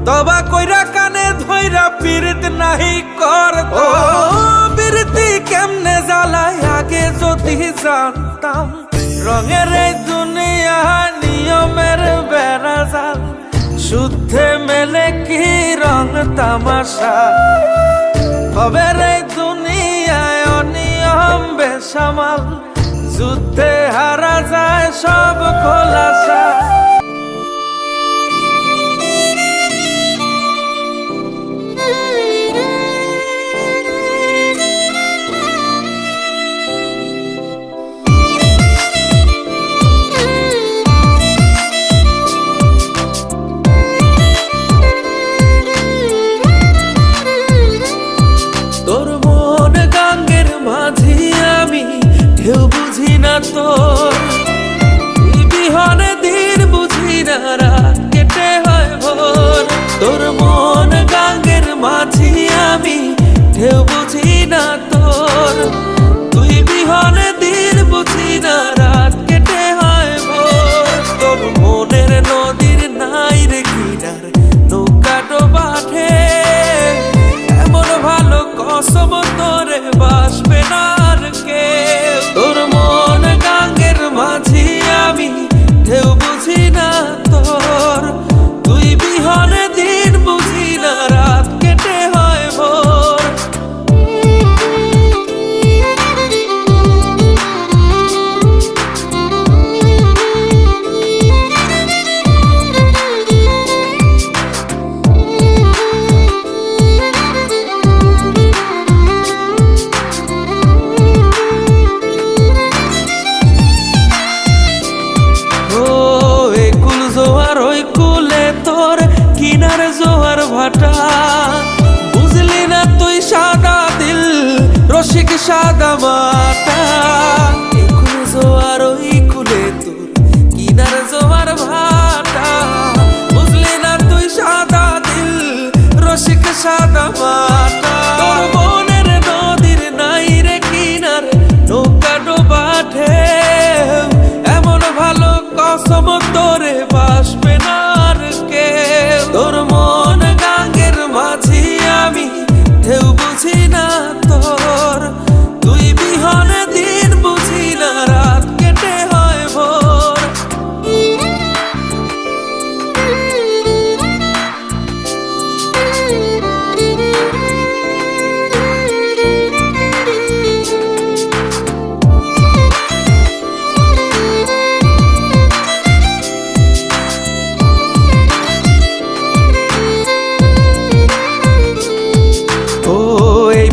তবা কইরা কানে ধইরা পীড়িত নাহি করতো। পীড়িতি কেমনে জ্বালায় আগে যদি জানতাম। রঙের এই দুনিয়া নিয়মের বেড়াজাল, শুদ্ধে মেলে কি রং তামাশা। হবের এই দুনিয়ায় অনিয়ম বেসামাল, যুদ্ধে হারা যায় সব খোলাসা। তোর মন গাঙ্গের মাঝি আমি, ঢেউ বুঝি না তোর। তুই বিহনে দিন বুঝি না, রাত কেটে হয় ভোর। তোর মন গাঙ্গের মাঝি আমি, ঢেউ বুঝি না তোর। তুই বিহনে দিন বুঝি না, রাত কেটে হয় ভোর। তোর মনের নদীর নাই রে কিনার, নৌকা ডোবাঠে এমন ভালো কসম তোরে বাসবে না আর কেউ। তোর মন গাঙ্গের মাঝি আমি, ঢেউ বুঝি না তোর। তুই বিহনে দিন বুঝি না, রাত কেটে হয় ভোর। কিনার জোয়ার ভাটা, বুঝলি না তুই সাদা দিল রসিক সাদা মাটা। একুল জোয়ার ওই কুলে তোর কিনার জোয়ার ভাটা, বুঝলি না তুই সাদা দিল রসিক সাদা মাটা। তোর মনের নদীর নাই রে কিনার, নৌকা ডোবা ঢেউ এমন ভালো কসম তোরে বাসবে না আর কেউ। তোর মন গাঙ্গের মাঝি আমি, ঢেউ বুঝি না তোর। তুই বিহনে দিন বুঝি না, রাত কেটে হয় ভোর।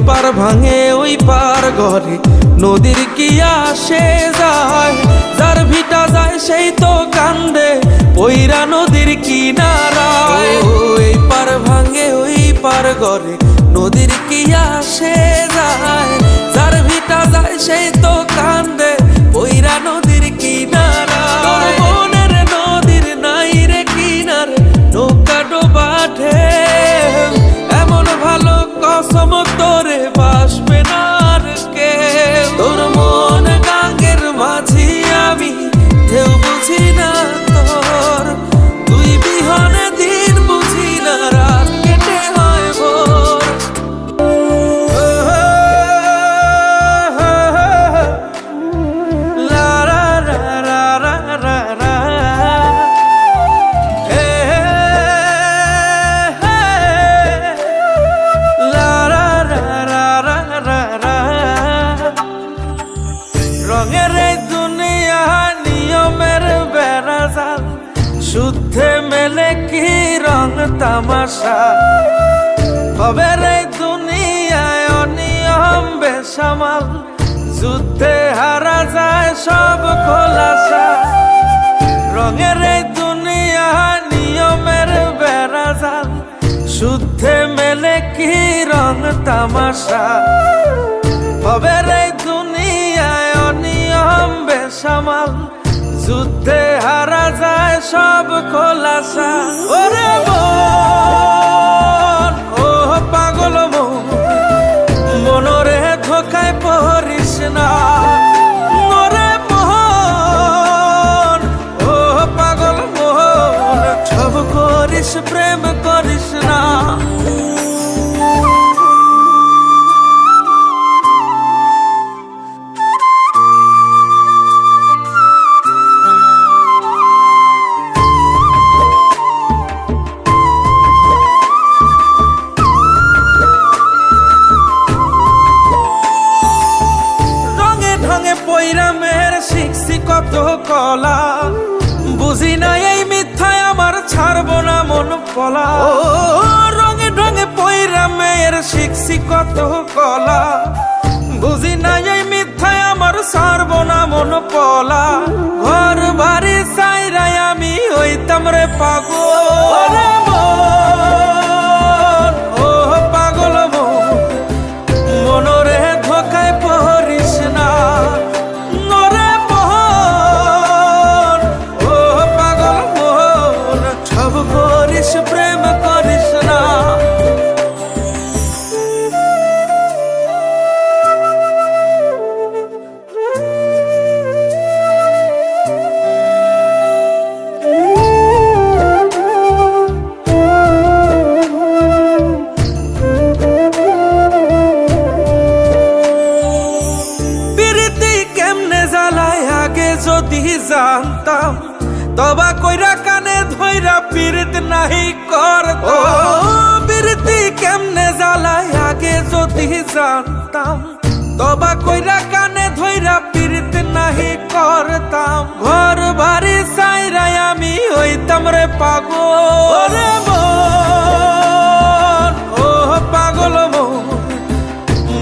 পার ভাঙে ওই পার ঘরে নদীর কি আসে যায়। যার ভিটা যায় সেই তো কান্দে পইরা নদীর কিনারায়। ওই পার ভাঙে ওই পার ঘরে নদীর কি আসে যায়। যার ভিটা যায় সেই তো কান্দে পইরা নদীর কিনারায়। মনের নদীর নাই রে কিনার, নৌকা ডোবা ঢেউ এমন ভালো কসম তোরে বাসবে না আর কেউ। তোর মন গাঙ্গের মাঝি আমি, ঢেউ বুঝি না তোর। তুই বিহনে দিন বুঝি না, রাত কেটে হয় ভোর। লা রা রা রা রা রা রা। রঙের এই দুনিয়া নিয়মের বেড়াজাল, শুদ্ধে মেলে কি রং তামাশা। হবের এই দুনিয়ায় অনিয়ম বেসামাল, যুদ্ধে হারা যায় সব খোলাসা। রঙের এই দুনিয়া নিয়মের বেড়াজাল, শুদ্ধে মেলে কি রং তামাশা। হবের এই দুনিয়ায় অনিয়ম বেসামাল, যুদ্ধে হারা যায় সব খোলাসা। ওরে মন, ও পাগল মন, মনরে ধোকায় পড়িস না। ওরে মন, ও পাগল মন, সব করিস প্রেম করিস বুঝি না এই মিথ্যায় আমার ছাড়বো না মন পলা। ও রঙে ঢঙে পয়রা মেয়ের শিখছি কত কলা। বুঝি না এই মিথ্যায় আমার ছাড়বো না মন পলা। ঘর বাড়ি সাইরাই আমি হইতাম রে পাগল। ও পাগল মনরে ধোকায় পড়িস না। নরে মন ও পাগল মন সব করিস প্রেম করিস না। যদি জানতাম তবা কইরা কানে ধইরা পীড়িত নাহি করতাম। পীড়িতি কেমনে জ্বালায় আগে যদি জানতাম তবা কইরা কানে ধইরা পীড়িত নাহি করতাম। ঘর বাড়ি সাইরাই আমি হইতাম রে পাগল। ও পাগল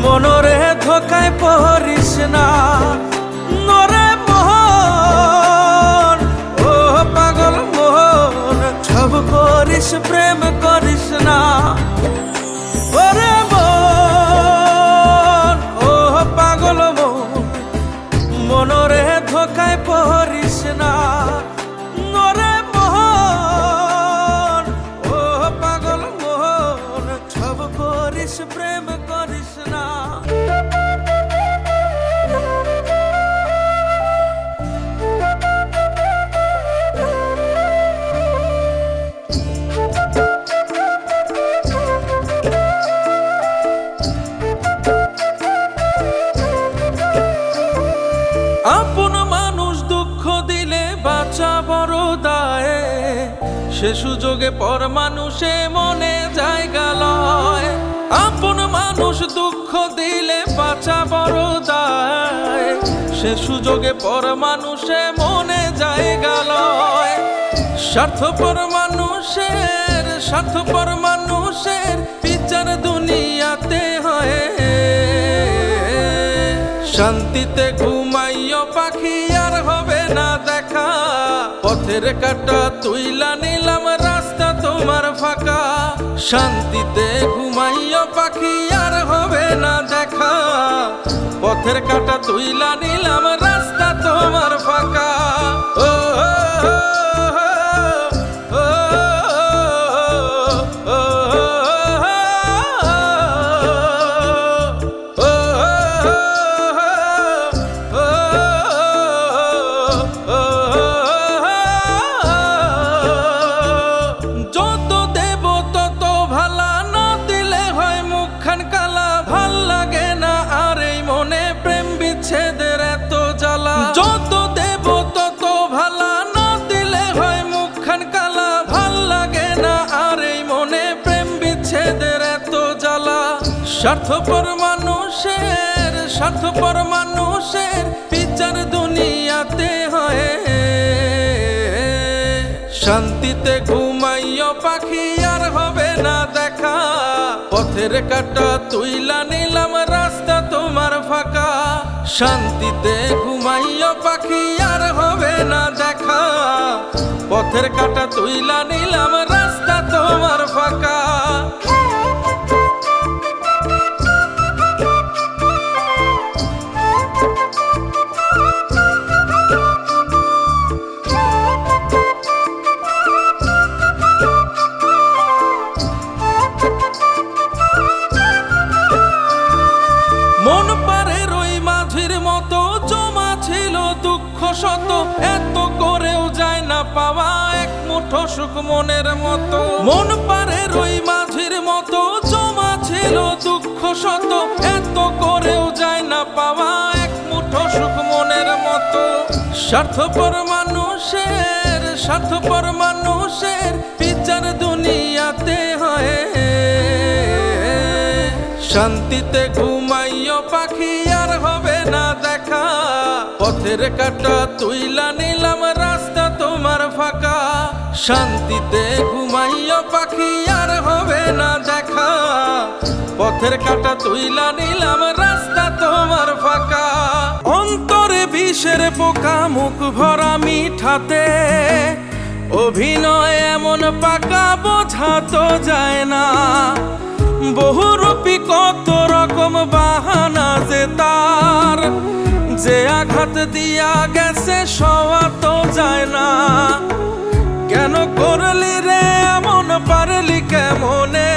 মনরে ধোকায় পড়িস না। নরে সব করিস প্রেম করিস না। ওরে মন ও পাগল মনরে ধোকায় পড়িস না। নরে মন ও পাগল মন সব করিস প্রেম করিস না। আপন মানুষ দুঃখ দিলে বাঁচা বড় দায়। সে সুযোগে পর মানুষে মনে জায়গা লয়। আপন মানুষ দুঃখ দিলে বাঁচা বড় দায়। সে সুযোগে পর মানুষে মনে জায়গা লয়। স্বার্থপর মানুষের বিচার দুনিয়াতে হয়। শান্তিতে ঘুমাইও পাখি আর হবে না দেখা। পথের কাটা তুইলা নিলাম রাস্তা তোমার ফাঁকা। শান্তিতে ঘুমাইও পাখি আর হবে না দেখা। পথের কাটা তুইলা নিলাম রাস্তা তোমার ফাঁকা। ও স্বার্থপর মানুষের বিচার দুনিয়াতে হয়। শান্তিতে ঘুমাইও পাখি আর হবে না দেখা। পথের কাটা তুইলা নিলাম রাস্তা তোমার ফাঁকা। শান্তিতে ঘুমাইও পাখি আর হবে না দেখা। পথের কাটা তুইলা নিলাম রাস্তা তোমার ফাঁকা। মন পারের ওই মাঝির মতো জমা ছিল দুঃখ শত। এত করেও যায় না পাওয়া এক মুঠো সুখ মনের মতো। মন পারের ওই মাঝির মতো জমা ছিল দুঃখ শত। এত করেও যায় না পাওয়া এক মুঠো সুখ মনের মতো। স্বার্থপর মানুষের বিচার দুনিয়াতে হয়। শান্তিতে ঘুমাইও পাখি আর হবে না দেখা। পথের কাটা তুইলা নিলাম রাস্তা শান্তিতে ঘুমাইয়া পাখি আর হবে না দেখা, পথের কাঁটা তুইলা নিলাম রাস্তা তোমার ফাঁকা। অন্তরে বিষের পোকা মুখ ভরা মিঠাতে, অভিনয় এমন পাকা বোঝা তো যায় না। বহুরূপী কত রকম বাহানা যে তার, যে আঘাত দিয়া গেছে সওয়া তো যায় না। কেন করলি রে এমন, পারলি কেমনে?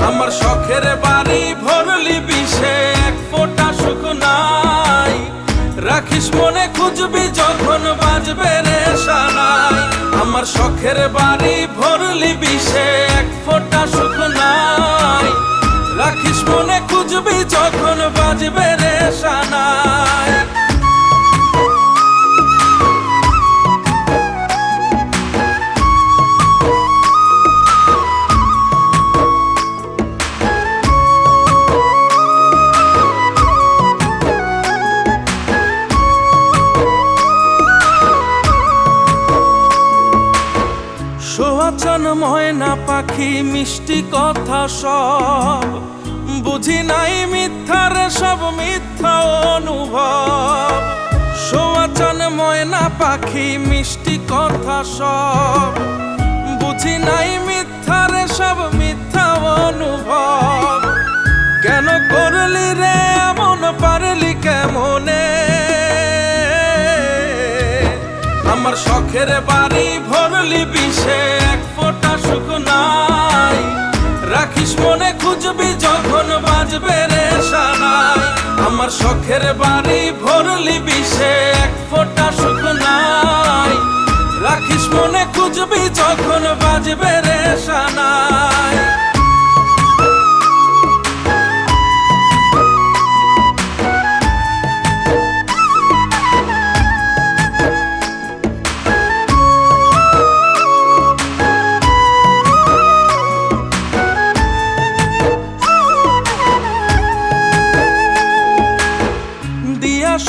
আমার শখের বাড়ি ভরলি বিষে, এক ফোঁটা সুখ নাই। রাখিস মনে খুঁজবি যখন বাজবে রে সানাই। আমার শখের বাড়ি ভরলি বিষে, এক ফোঁটা সুখ নাই। রাখিস মনে খুঁজবি যখন বাজবে রে সানাই। সোহাচন ময়না পাখি মিষ্টি কথা সব, বুঝি নাই মিথ্যার সব মিথ্যা অনুভব। সোহাচন ময়না পাখি মিষ্টি কথা সব, বুঝি নাই মিথ্যার সব মিথ্যা অনুভব। কেন করলি রে এমন, পারলি কেমনে? আমার শখের বাড়ি ভরলি বিষে, এক ফোঁটা সুখ নাই। রাখিস মনে খুঁজবি যখন বাজবে রে সানাই। আমার শখের বাড়ি ভরলি বিষে, এক ফোঁটা সুখ নাই। রাখিস মনে খুঁজবি যখন বাজবে রে সানাই।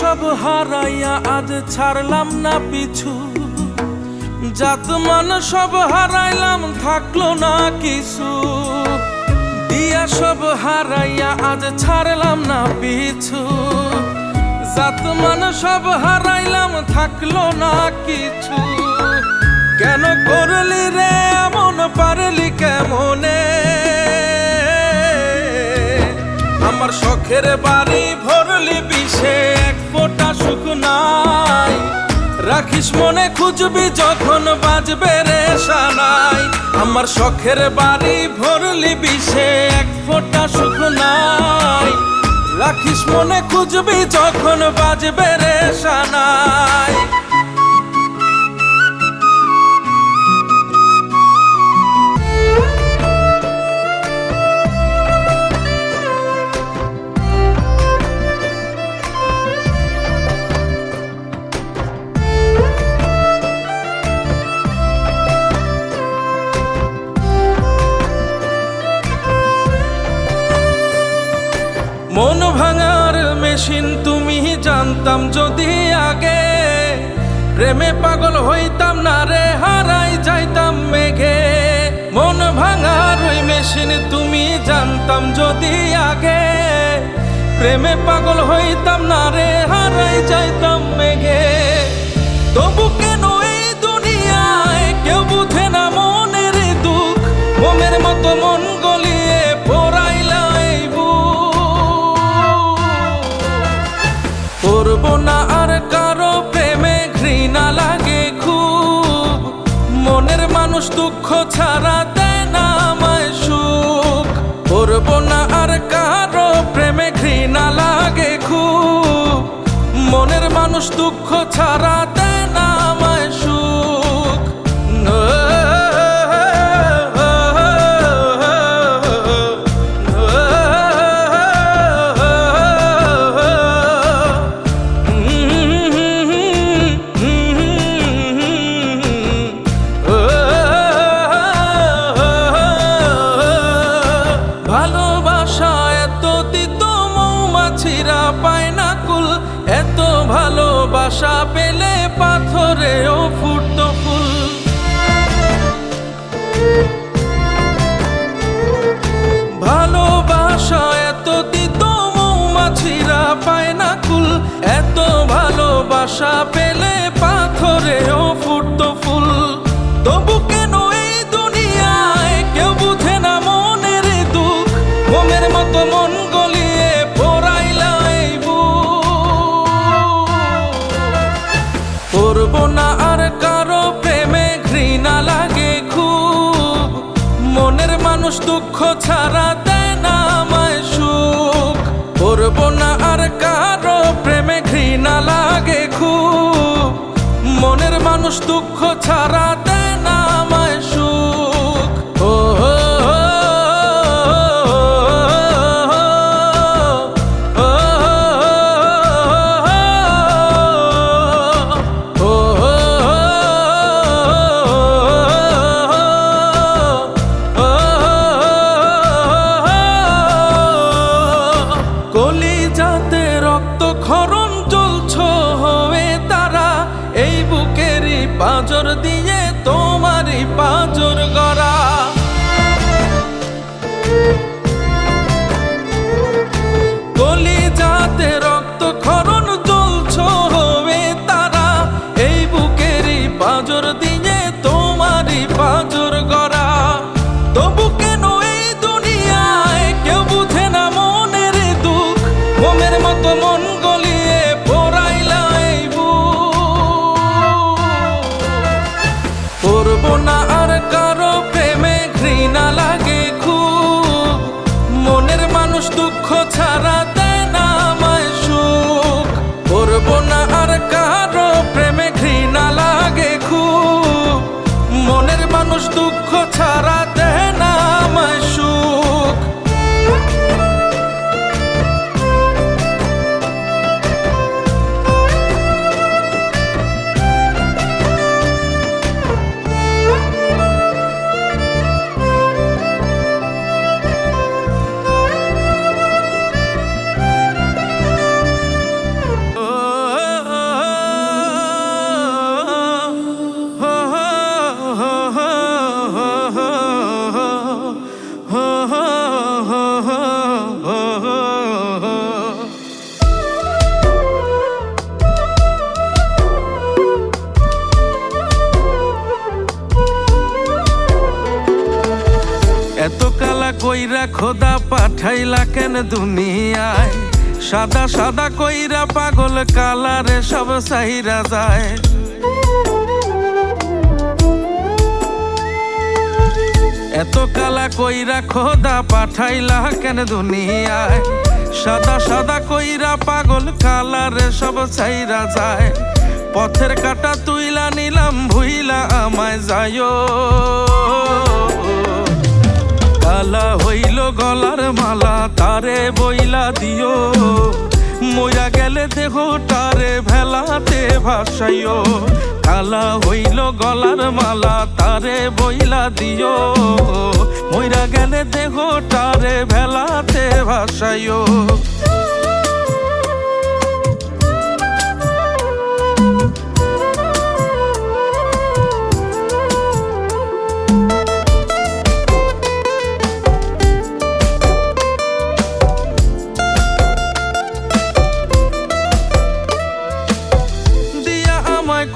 সব হারাইয়া আজ ছাড়লাম না পিছু, জাত মান সব হারাইলাম থাকলো না কিছু। দিয়া সব হারাইয়া আজ ছাড়লাম না পিছু, জাত মান সব হারাইলাম থাকলো না কিছু। কেন করলি রে এমন, পারলি কেমনে? আমার শখের বাড়ি ভরলি বিষে, এক ফোঁটা সুখ নাই। রাখিস মনে খুঁজবি যখন বাজবে রে সানাই। আমার শখের বাড়ি ভরলি বিষে, এক ফোঁটা সুখ নাই। রাখিস মনে খুঁজবি যখন বাজবে রে সানাই। মন ভাঙার মেশিন তুমি জানতাম যদি আগে, প্রেমে পাগল হইতাম না রে, হারাই যাইতাম মেঘে। মন ভাঙার ওই মেশিন তুমি জানতাম যদি আগে, প্রেমে পাগল হইতাম না রে, হারাই যাইতাম মেঘে। তবু কেন এই দুনিয়ায় কেউ বুঝে না মনের দুঃখ, মোমের মতো মন গলিয়ে পড়াইলা এই বুক। করব না আর কারো প্রেমে, ঘৃণা লাগে খুব। মনের মানুষ দুঃখ ছাড়া দেয় না আমায় সুখ। করব না আর কারো প্রেমে, ঘৃণা লাগে খুব। মনের মানুষ দুঃখ ছাড়া দেয় না আমায় সুখ। ভালোবাসা এত দিত মৌমাছিরা পায় না কুল, এত ভালোবাসা পেলে পাথরেও ভালোবাসা পেলে পাথরেও ফুটতো ফুল। তবু কেন এই দুনিয়ায় কেউ বুঝে না মনের দুঃখ, মোমের মতো মন গলিয়ে পোড়াইলা এই বুক। করবো না আর কারো প্রেমে, ঘৃণা লাগে খুব, মনের মানুষ দুঃখ ছাড়া দেয় না আমায় সুখ। করবো না আর কারো প্রেমে, ঘৃণা লাগে খুব, মনের মানুষ দুঃখ ছাড়া দেয় না আমায় সুখ। ও কলিজাতে রক্তক্ষরণ জ্বলছ হয়ে তারা, এই বুকেরই পাঁজর দিয়ে তোমারই পাঁজর গড়া। কলিজাতে রক্তক্ষরণ জ্বলছ হয়ে তারা, এই বুকেরই পাঁজর দিয়ে তোমারই পাঁজর গড়া। তবু কেন এই দুনিয়ায় কেউ বুঝে না মনের দুঃখ, মোমের মতো মন গলিয়ে পোড়াইলা এই বুক। করবো না আর কারো প্রেমে, ঘৃণা লাগে খুব, মনের মানুষ দুঃখ ছাড়া দেয় না আমায় সুখ। করবো না আর কারো প্রেমে, ঘৃণা লাগে খুব, মনের মানুষ দুঃখ ছাড়া দেয় না আমায় সুখ। এত কালা কইরা খোদা পাঠাইলা কেন দুনিয়ায়, সাদা সাদা কইরা পাগল কালারে সব সাইরা যায়। এত কালা কইরা খোদা পাঠাইলা কেন দুনিয়ায়, সাদা সাদা কইরা পাগল কালারে সব সাইরা যায়। পথের কাটা তুইলা নিলাম ভুইলা আমায় যায়ো, কালা হইল গলার মালা তারে বইলা দিও, মইরা গেলে দেহটারে ভেলাতে ভাসাইও। কালা হইল গলার মালা তারে বইলা দিও, মইরা গেলে দেহটারে ভেলাতে ভাসাইও।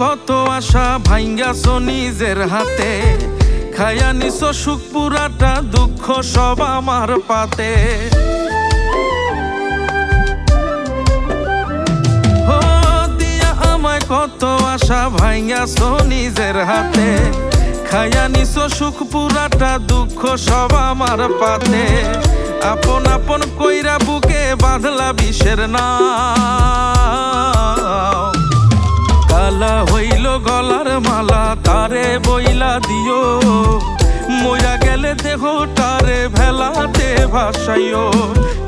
কত আশা ভাঙ্গাছো নিজের হাতে, খায়া নিছো সুখ পুরাটা, দুঃখ সব আমার পাতে। ও দিয়া আমায় কত আশা ভাঙ্গাছো নিজের হাতে, খায়া নিছো সুখ পুরাটা, দুঃখ সব আমার পাতে। আপন আপন কইরা বুকে বাঁধলা বিষের নাও, কালা হইল গলার মালা তারে বইলা দিও, মইরা গেলে দেহটারে ভেলাতে ভাসাইও।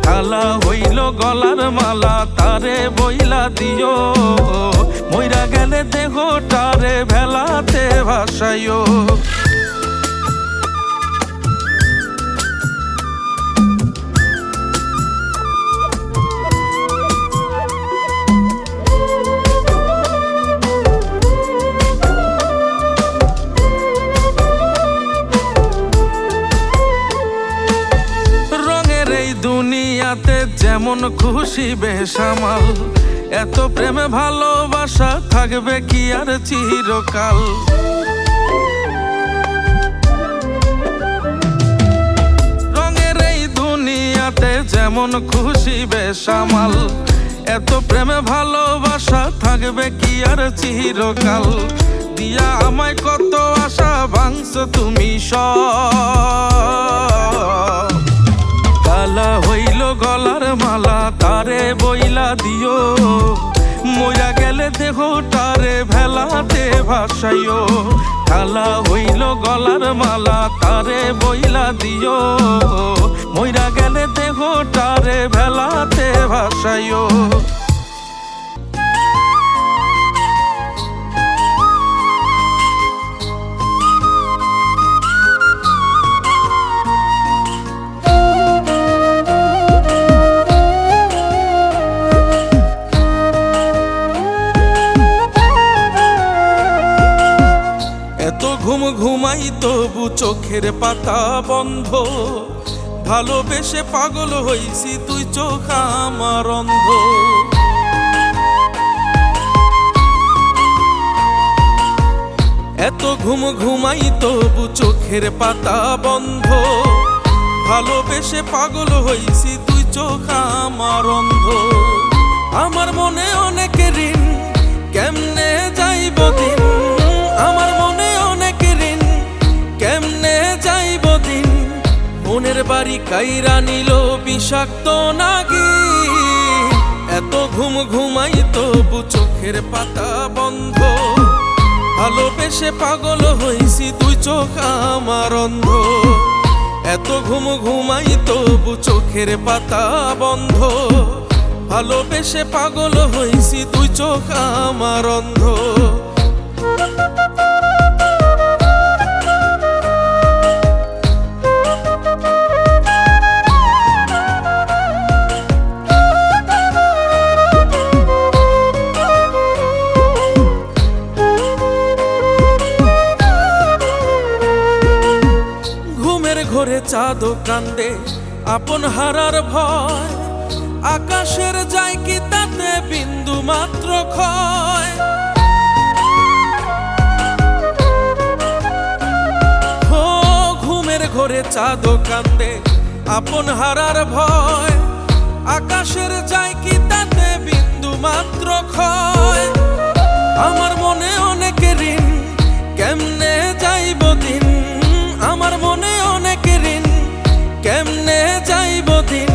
কালা হইল গলার মালা তারে বইলা দিও, মইরা গেলে দেহটারে ভেলাতে ভাসাইও। দুনিয়াতে যেমন খুশি বেসামাল, এত প্রেমে ভালোবাসা থাকবে কি আর চিরকাল। রঙের এই দুনিয়াতে যেমন খুশি বেসামাল, এত প্রেমে ভালোবাসা থাকবে কি আর চিরকাল। দিয়া আমায় কত আশা ভাঙছো তুমি সব, কালা হইল গলার মালা তারে বইলা দিও, মইরা গেলে দেহটারে ভেলাতে ভাসাইও। কালা হইল গলার মালা তারে বইলা দিও, মইরা গেলে দেহটারে ভেলাতে ভাসাইও। এত ঘুম ঘুমাই তবু চোখের পাতা বন্ধ, ভালোবেসে পাগল হইছি তুই চোখ আমার অন্ধ। এত ঘুম ঘুমাই তবু চোখের পাতা বন্ধ, ভালোবেসে পাগল হইছি তুই চোখ আমার অন্ধ। আমার মনে অনেক ঋণ কেমনে যাইব দিন, আমার মনে অনেক ঋণ কেমনে যাইব দিন। মনের বাড়ি কাইরা নিল বিষাক্ত নাগিন, এত ঘুম ঘুমাই তবু চোখের পাতা বন্ধ, ভালোবেসে পাগল হইছি তুই চোখ আমার অন্ধ। এত ঘুম ঘুমাই তবু চোখের পাতা বন্ধ, ভালোবেসে পাগল হইছি তুই চোখ আমার অন্ধ। ঘরে চাঁদ কান্দে আপন হারার ভয়, আকাশের যায় কি তাতে বিন্দু মাত্র ক্ষয়। ও ঘুমের ঘরে চাঁদ কান্দে আপন হারার ভয়, আকাশের যায় কি তাতে বিন্দু মাত্র ক্ষয়। আমার মনে অনেক ঋণ কেমনে যাইব দিন, আমার মনে অনেক ঋণ কেমনে যাইব দিন।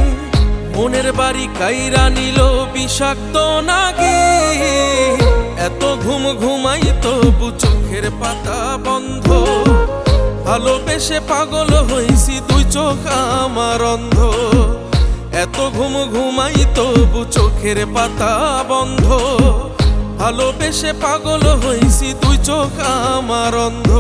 মনের বাড়ি কাইরা নিল বিষাক্ত নাগিন, এত ঘুম ঘুমাই তবু চোখের পাতা বন্ধ, ভালোবেসে পাগল হইছি তুই চোখ আমার অন্ধ। এত ঘুম ঘুমাই তবু চোখের পাতা বন্ধ, ভালোবেসে পাগল হইছি তুই চোখ আমার অন্ধ।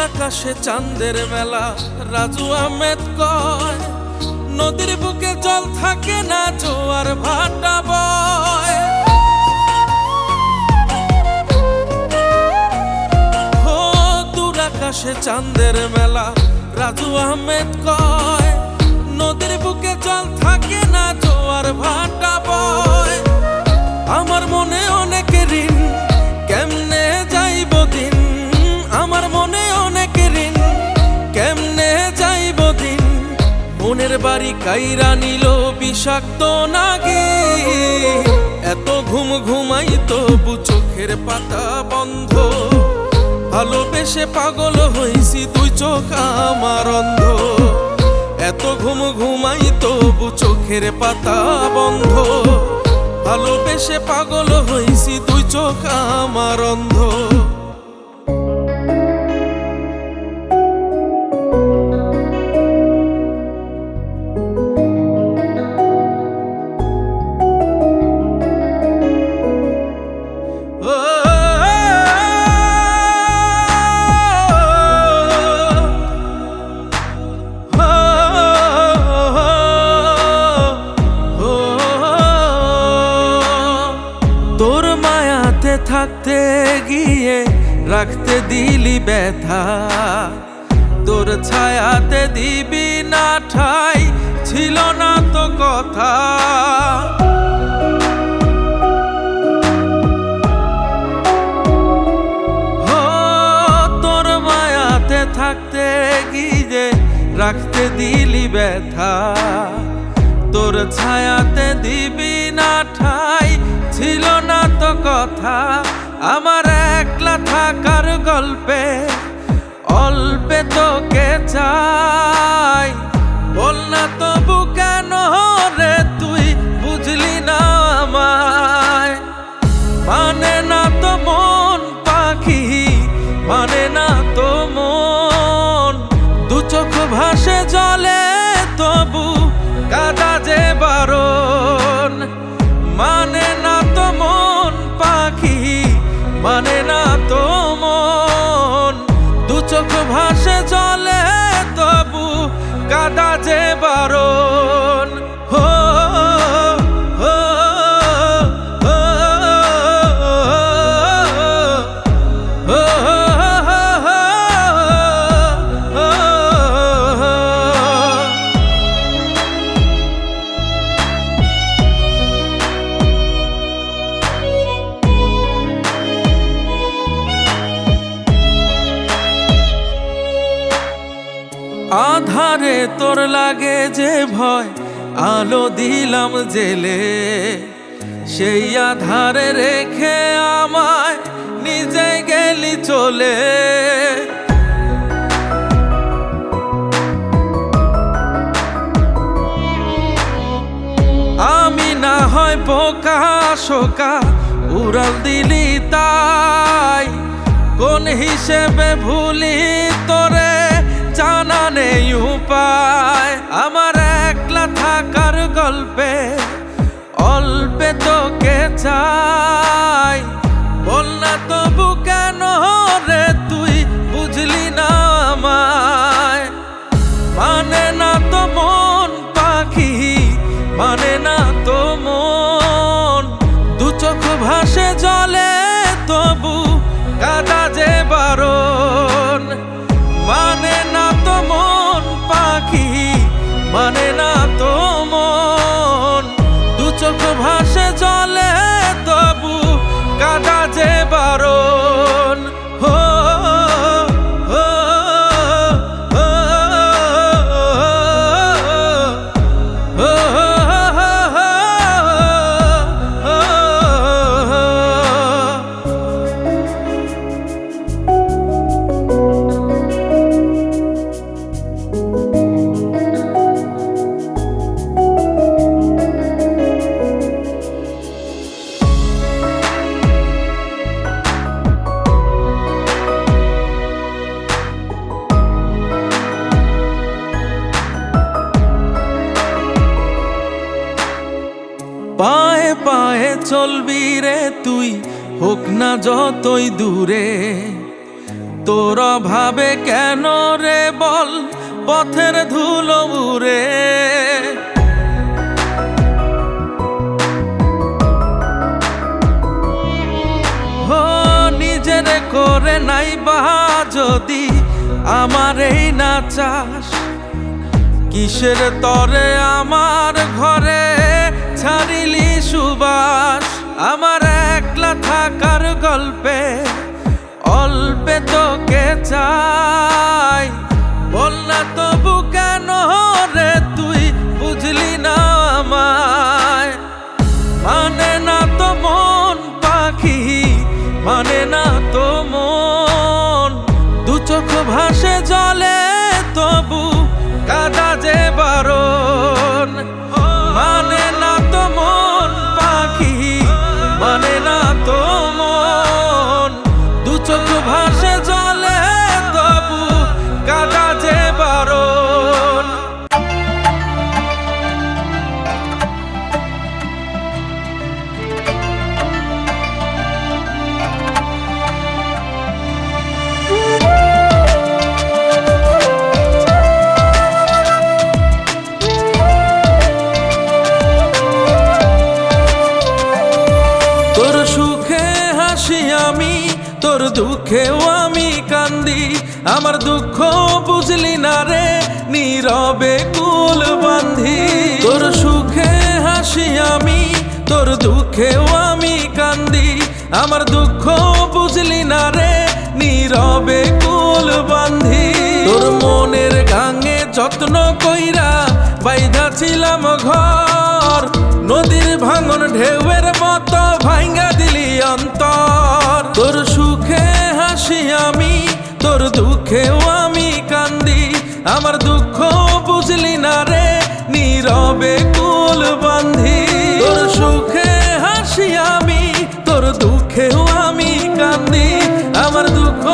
আকাশে চাঁদের মেলা রাজু আহমেদ কয়, নদীর বুকে জল থাকে না জোয়ার ভাটা বয়। ও দূর আকাশে চাঁদের মেলা রাজু আহমেদ কয়, নদীর বুকে জল থাকে না জোয়ার ভাটা বয়। আমার মনে অনেক ঋণ কেমনে যাইব দিন, আমার মনে অনেক ঋণ কেমনে যাইব দিন। মনের বাড়ি কাইরা নিল বিষাক্ত নাগিন, এত ঘুম ঘুমাই তবু চোখের পাতা বন্ধ, ভালোবেসে পাগল হইছি তুই চোখ আমার অন্ধ। এত ঘুম ঘুমাই তবু চোখের পাতা বন্ধ, ভালোবেসে পাগল হইছি তুই চোখ আমার অন্ধ। থাকতে গিয়ে রাখতে দিলি ব্যথা, তোর ছায়াতে দিবি না ঠাই, ছিল না তো কথা। তোর মায়াতে থাকতে গিয়ে রাখতে দিলি ব্যথা, তোর ছায়াতে দিবি না ঠাই, ছিল না তো কথা। আমার একলা থাকার গল্পে অল্পে তোকে চাই, বল না তবু কেন রে তুই বুঝলি না আমায়। মানে না তো মন পাখি, মানে না তো মন, দু চোখ ভাসে জলে তবু কাঁদা যে বারণ। মানে না তো মন পাখি, মানে না তো মন, দু চোখ ভাসে জলে তবু কাঁদা যে বারণ। হো হো হো হো আধারে তোর লাগে যে ভয়, আলো দিলাম জেলে, সেই আধারে রেখে আমায় নিজে গেলি চলে। আমি না হয় বোকা শোকা উড়াল দিলি তাই, কোন হিসেবে ভুলি তোরে জানা নেই উপায়। আমার একলা থাকার গল্পে অল্পে তোকে চাই, বল না তবু কেন রে তুই বুঝলি না আমায়। মানে না তো মন পাখি, মানে না তো মন, দু চোখ ভাসে জলে তবু কাঁদা যে বারণ। মানে না তো মন পাখি, মানে না তো মন, দু চোখ ভাসে জলে তবু কাঁদা যে বারণ। হো হো হো হো পায়ে পায়ে চলবি রে তুই, হোক না যতই দূরে, তোর ভাবে কেন রে বল পথের ধুলো উড়ে। হো নিজের করে নাই বা যদি আমার এই না চাস, কিসের তরে আমার ঘরে ছাড়িলি সুবাস। আমার একলা থাকার গল্পে অল্পে তোকে চাই, বল না তবু কেন রে তুই বুঝলি না আমায়। মানে না তো মন পাখি, মানে না তো মন, দু চোখ ভাসে জলে তবু কাঁদা যে বারণ। মানে না তো মন পাখি, মানে না তো মন, দু চোখ ভাসে জলে তবু কাঁদা যে বারণ। তোর দুঃখেও আমি কান্দি, আমার দুঃখ বুঝলি না রে, নীরবে কুল বান্ধি। তোর সুখে হাসি আমি, তোর দুঃখেও আমি কান্দি, আমার দুঃখ বুঝলি না রে, নীরবে কুল বান্ধি। তোর মনের গাঙে যত্ন কইরা বাইধা ছিলাম ঘর, নদীর ভাঙন ঢেউয়ের মতো ভাঙ্গা দিলি অন্তর। তোর সুখে হাসি আমি, তোর দুঃখেও আমি কান্দি, আমার দুঃখ বুঝলি না রে, নীরবে কুল বান্ধি। তোর সুখে হাসি আমি, তোর দুঃখেও আমি কান্দি, আমার দুঃখ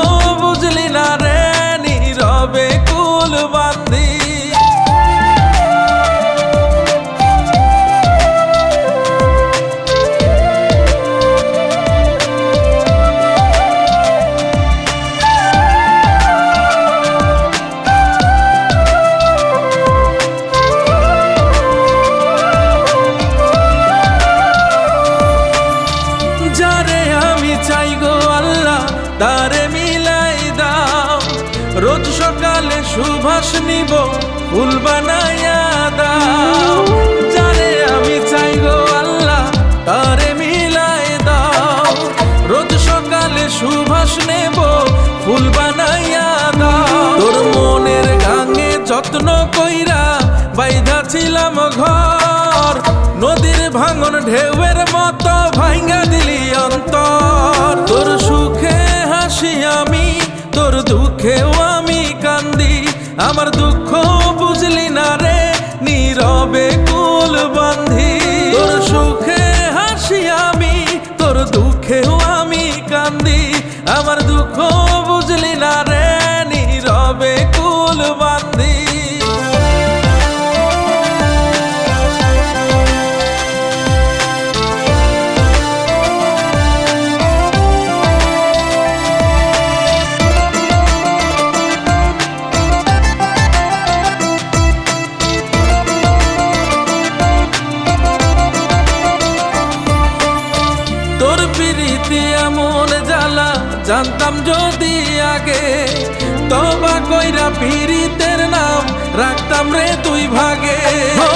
বুঝলি না রে, নীরবে কুল বান্ধি। যারে আমি চাই গো আল্লাহ তারে মিলাই দাও, রোজ সকালে সুবাস নিব ফুল বানাইয়া দাও। যারে আমি চাই গো আল্লাহ তারে মিলাই দাও, রোজ সকালে সুবাস নেব ফুল বানাইয়া দাও। তোর মনের গাঙে যত্ন কইরা বাইধা ছিলাম ঘর, নদীর ভাঙন ঢেউয়ের মতো ভাঙ্গা দিলি অন্তর। তোর সুখে হাসি আমি, তোর দুঃখেও আমি কান্দি, আমার দুঃখ বুঝলি না রে, নীরবে কুল বান্ধি। তোর সুখে হাসি আমি, তোর দুঃখেও আমি কান্দি, আমার দুঃখ বুঝলি না রে, নীরবে কুল বান্ধি। তোর প্রীতি এমন জ্বালা জানতাম যদি আগে, তবা কইরা পীড়িতের নাম রাখতাম রে তুই ভাগে। ও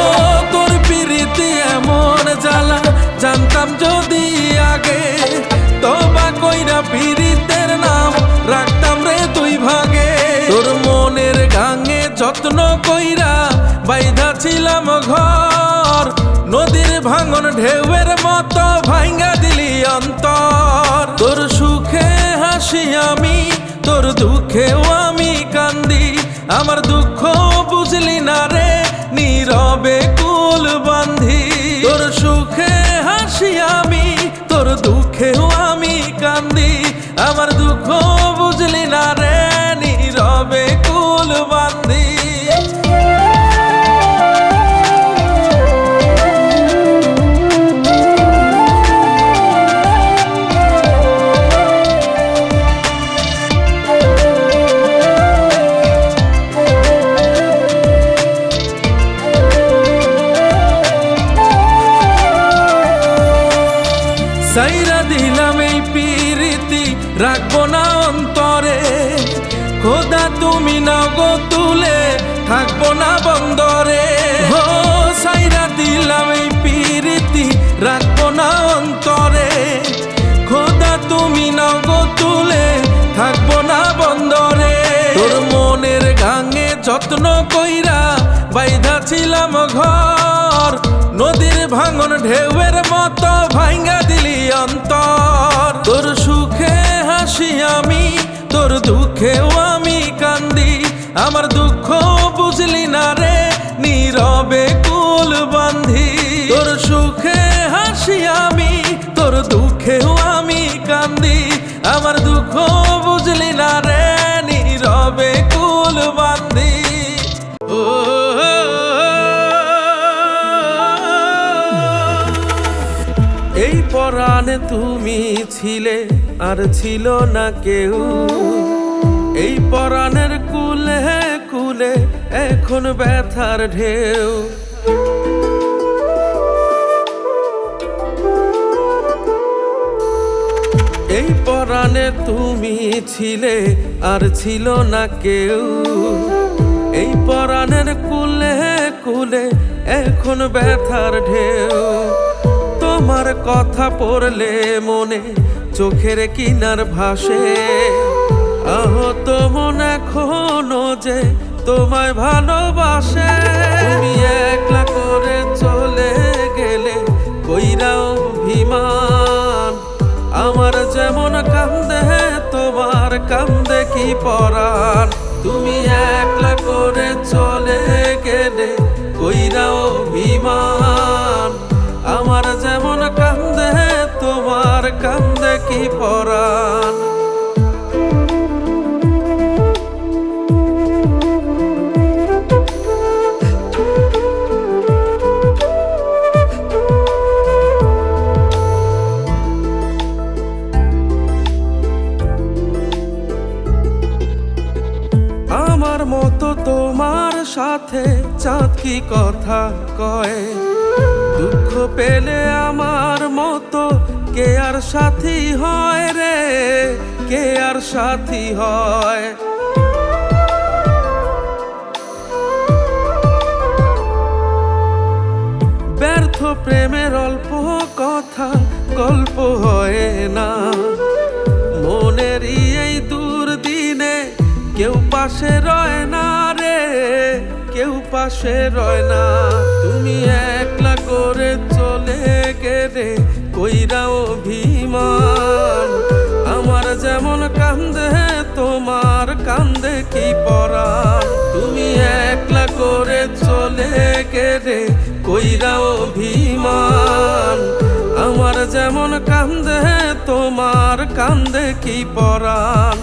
তোর প্রীতি এমন জ্বালা জানতাম যদি আগে, তবা কইরা পীড়িতের নাম রাখতাম রে তুই ভাগে। তোর মনের গাঙে যত্ন কইরা বাইধা ছিলাম ঘর, নদীর ভাঙন ঢেউয়ের মতো ভাঙ্গা দিলি অন্তর। তোর সুখে হাসি আমি, তোর দুঃখেও আমি কান্দি, আমার দুঃখ বুঝলি না রে, নীরবে কুল বান্ধি। তোর সুখে হাসি আমি, তোর দুঃখেও আমি কান্দি, আমার দুঃখ বুঝলি না রে, নীরবে কুল বান্ধি। সাইরা দিলাম এই প্রীতি রাখবো না অন্তরে, খোদা তুমি নাও গো তুলে থাকবো না বন্দরে। ও সাইরা দিলাম এই প্রীতি রাখবো না অন্তরে, খোদা তুমি নাও গো তুলে থাকবো না বন্দরে। তোর মনের গাঙে যত্ন কইরা বাইধা ছিলাম ঘর, নদীর ভাঙন ঢেউয়ের মতো ভাঙ্গা দিলি অন্তর। তোর সুখে হাসি আমি, তোর দুঃখেও আমি কান্দি, আমার দুঃখ বুঝলি না রে, নীরবে কুল বান্ধি। তোর সুখে হাসি আমি, তোর দুঃখেও আমি কান্দি, আমার দুঃখ বুঝলি না রে, নীরবে কুল বান্ধি। ও এই পরাণে তুমি ছিলে আর ছিল না কেউ, এই পরাণের কুলে কুলে এখন ব্যথার ঢেউ। এই পরাণে তুমি ছিলে আর ছিল না কেউ, এই পরাণের কুলে কুলে এখন ব্যথার ঢেউ। তোমার কথা পড়লে মনে চোখের কিনার ভাসে, আহত মন এখনো যে তোমায় ভালোবাসে। তুমি একলা করে চলে গেলে কইরাও অভিমান, আমার যেমন কান্দে তোমার কান্দে কি পরাণ। তুমি একলা করে চলে গেলে কইরাও অভিমান, আমার যেমন কান্দে তোমার কান্দে কি পরাণ। আমার মতো তোমার সাথে চাঁদ কি কথা কয়, দুঃখ পেলে আমার মতো কে আর সাথী হয় রে, কে আর সাথী হয়। ব্যর্থ প্রেমের অল্প কথা গল্প হয় না, মনেরই এই দুর্দিনে কেউ পাশে রয় না রে, কেউ পাশে রয় না। তুমি একলা করে চলে গেলে কইরা অভিমান, আমার যেমন কান্দে তোমার কান্দে কি পরাণ। তুমি একলা করে চলে গেলে কইরা অভিমান, আমার যেমন কান্দে তোমার কান্দে কি পরাণ।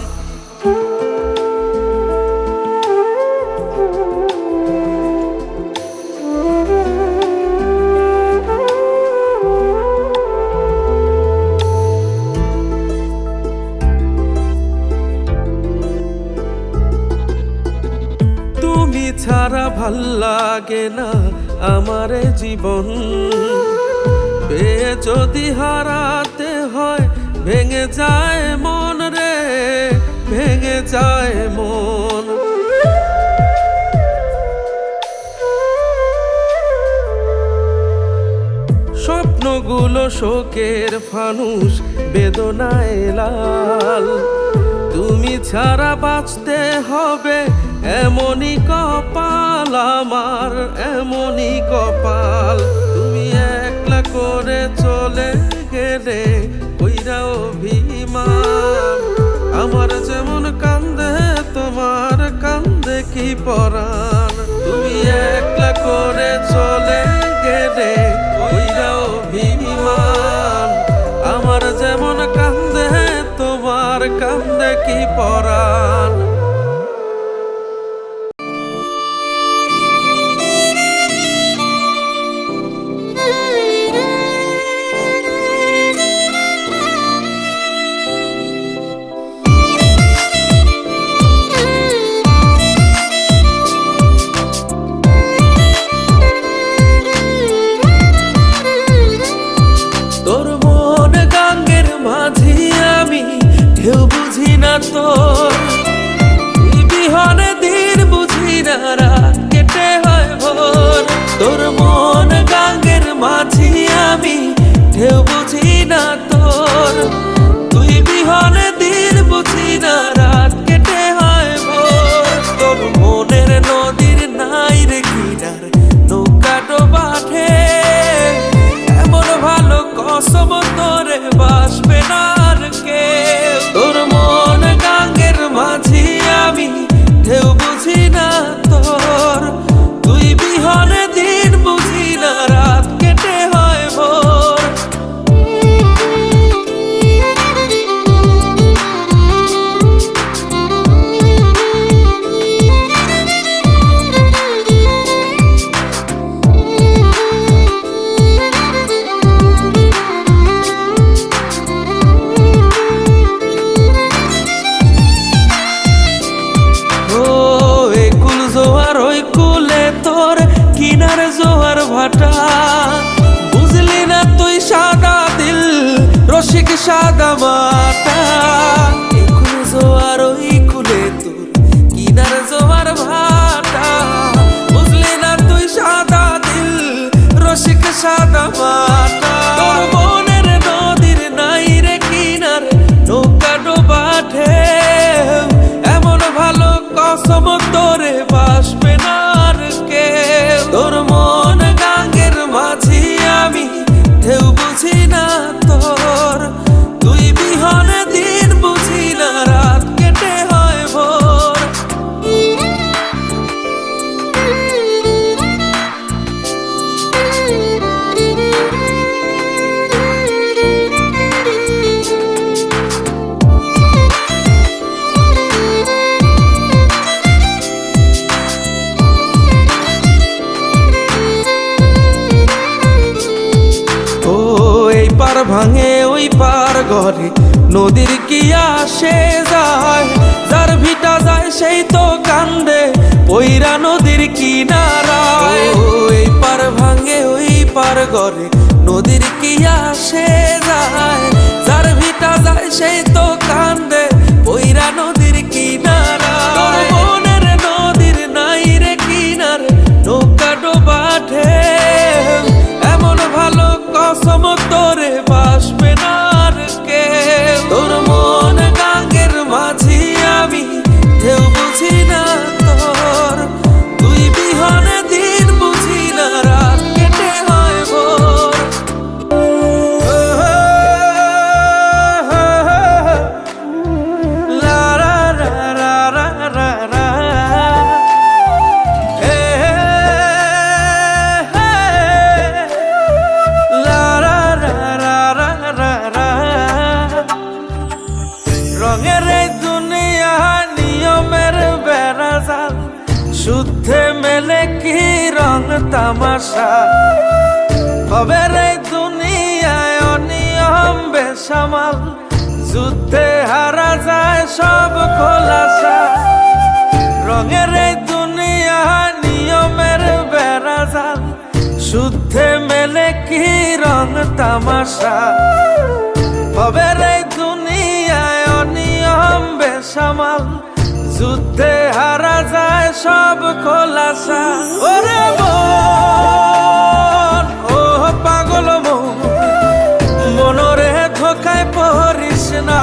তুমি ছাড়া ভাল লাগে না আমার জীবন, পেয়ে যদি হারাতে হয় ভেঙে যায় মন রে, ভেঙে যায় মন। স্বপ্নগুলো শোকের ফানুষ বেদনায় লাল, তুমি ছাড়া বাঁচতে হবে এমনই কপাল আমার, এমনই কপাল। তুমি একলা করে চলে গেলে কইরা অভিমান, আমার যেমন কান্দে তোমার কান্দে কি পরাণ। তুমি একলা করে চলে গেলে কইরা অভিমান, আমার যেমন কান্দে তোমার কান্দে কি পরাণ। তোর মন গাঙ্গের মাঝি আমি ঢেউ বুঝি না তোর, তুই বিহনে দিন বুঝি না রাত কেটে হয় ভোর। তোর মন গাঙ্গের মাঝি আমি ঢেউ বুঝি না তোর, তুই বিহনে দিন বুঝি না রাত কেটে হয় ভোর। তোর মনের নদীর নাই রে কিনার নৌকা ডোবাঠে, এমন ভালো কসম তোরে বাসবে না আর কে। তোর মন গাঙ্গের মাঝি আমি ঢেউ বুঝি না তোর, তুই বিহনে দিন বুঝি না রাত কেটে হয় ভোর। কিনার জোয়ার ভাটা বুঝলি না তুই, সাদা দিল রসিক সাদা মাটা। ভাঙে ওই পার ঘরে নদীর কি আসে যায়, যার ভিটা যায় সেই তো কান্দে পইরা নদীর কিনারায়। এই পার ভাঙে ওই পার ঘরে নদীর কি আসে যায়, যার ভিটা যায় সেই তো কান্দে পইরা নদীর কিনারায়। মনের নদীর নাই রে কিনারে নৌকা ডোবা ঢেউ, এমন ভালো কসম তোরে বাসবে না আর কেউ। তোর মন গাঙ্গের মাঝি আমি ঢেউ বুঝি না তোর, তুই বিহনে দিন বুঝি না রাত কেটে হয় ভোর। লা রা রা রা রা রা রা। হে হে লা রা রা রা রা রা রা। রঙের এই দুনিয়া নিয়মের বেড়াজাল, শুদ্ধে মেলে কি রং তামাশা। হবে রে দুনিয়ায় অনিয়ম বেসামাল, যুদ্ধে হারা যায় সব খোলাসা। রঙের এই দুনিয়া নিয়মের বেড়াজাল, শুদ্ধে মেলে কি রং তামাশা। হবে রে দুনিয়ায় অনিয়ম বেসামাল, যুদ্ধে হারা যায় সব খোলাসা। ওরে মন ও পাগল মন, মনরে ধোকায় পড়িস না।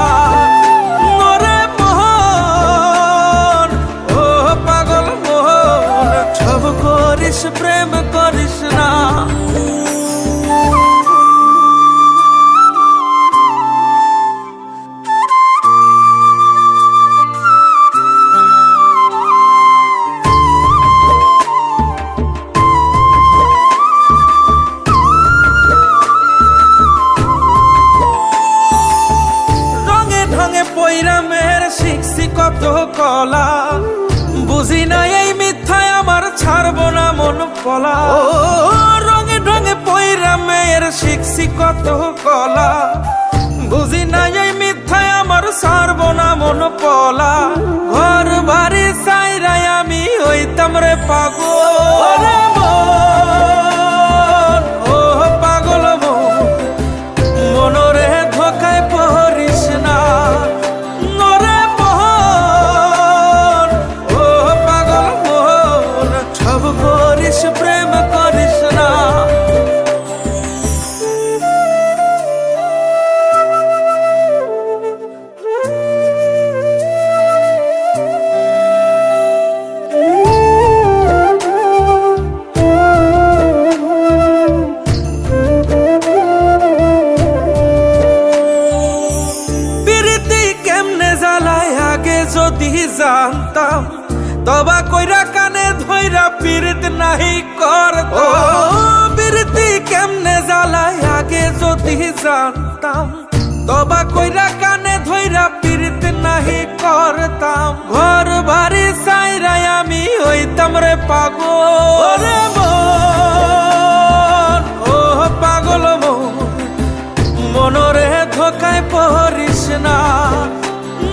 ওরে মন ও পাগল মন, সব করিস প্রেম করিস না। পৈরামের শিখছি কত কলা, বুঝি না এই মিথ্যায় আমার ছাড়বো না মন পলা। ও রঙে ঢঙে পৈরামের শিখছি কত কলা, বুঝি না এই মিথ্যায় আমার ছাড়বো না মন পলা। ঘর বাড়ি চাইরাই আমি হইতাম রে পাগল। ও পাগল মন, মনরে ধোকায় পড়িস না। প্রেম করিস না। প্রীতি কেমনে জ্বালায় আগে যদি জানতাম, তবা কইরা কানে ধইরা পীড়িত নাহি করতাম। প্রীতি কেমনে জ্বালায় আগে যদি জানতাম, তবা কইরা কানে ধইরা পীড়িত নাহি করতাম। ঘর বাড়ি চাইরাই আমি হইতাম রে পাগল। মন ও পাগল মন, মনরে ধোকায় পড়িস না।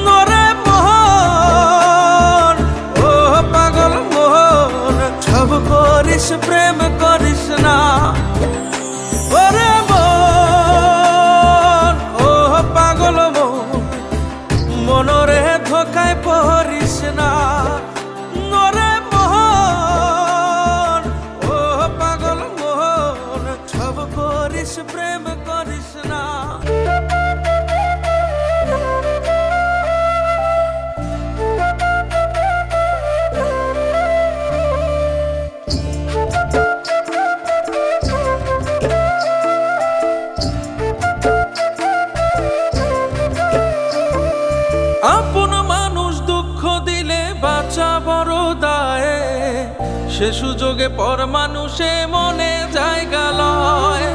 নরে মন ও পাগল মন, সব করিস প্রেম করিস না। ওরে মন ও পাগল মন, মনরে ধোকায় পড়িস না। নরে মন ও পাগল মন, সব করিস প্রেম করিস না। আপন মানুষ দুঃখ দিলে বাঁচা বড় দায়ে, সে সুযোগে পর মানুষে মনে জায়গা লয়।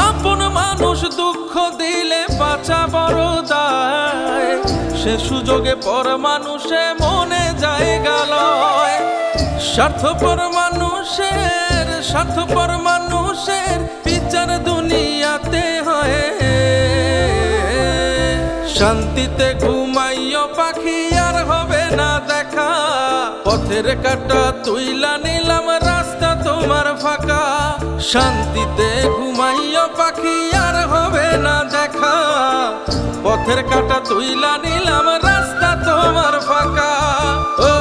আপন মানুষ দুঃখ দিলে বাঁচা বড় দায়ে, সে সুযোগে পর মানুষে মনে জায়গা লয়। স্বার্থপর মানুষের বিচার দুনিয়াতে হয়। শান্তিতে ঘুমাইও পাখি আর হবে না দেখা, পথের কাটা তুইলা নিলাম রাস্তা তোমার ফাঁকা। শান্তিতে ঘুমাইও পাখি আর হবে না দেখা, পথের কাটা তুইলা নিলাম রাস্তা তোমার ফাঁকা। ও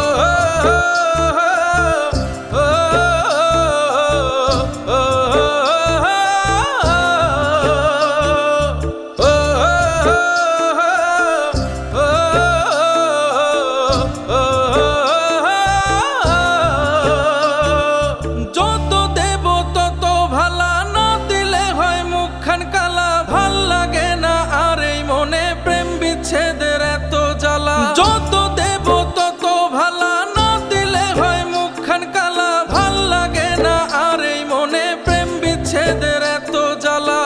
যত দেব তত ভালা, না দিলে হয় মুখখান কালা। ভাল লাগে না আর এই মনে প্রেম বিচ্ছেদের এত জ্বালা।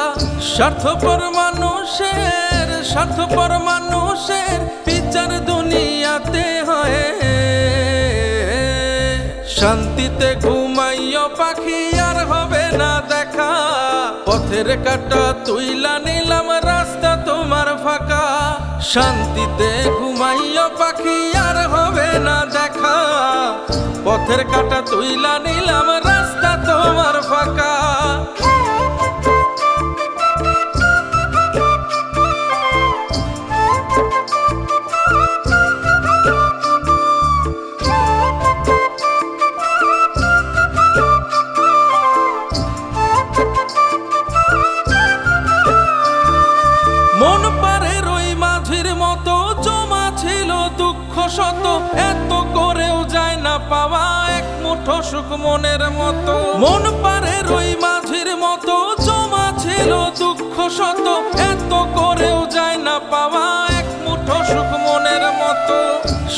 স্বার্থপর মানুষের বিচার দুনিয়াতে হয়। শান্তিতে ঘুমাইও পাখি আর হবে না দেখা, পথের কাটা তুইলা নিলাম রাস্তা তোমার ফাঁকা। শান্তিতে ঘুমাইও পাখি আর হবে না দেখা, পথের কাটা তুইলা নিলাম রাস্তা তোমার ফাঁকা। মন পারে রই মাঝির মতো জমা ছিল দুঃখ শত, এত করেও যায় না পাওয়া এক মুঠো সুখ মনের মতো। মন পারে রই মাঝির মতো জমা ছিল দুঃখ শত, এত করেও যায় না পাওয়া এক মুঠো সুখ মনের মতো।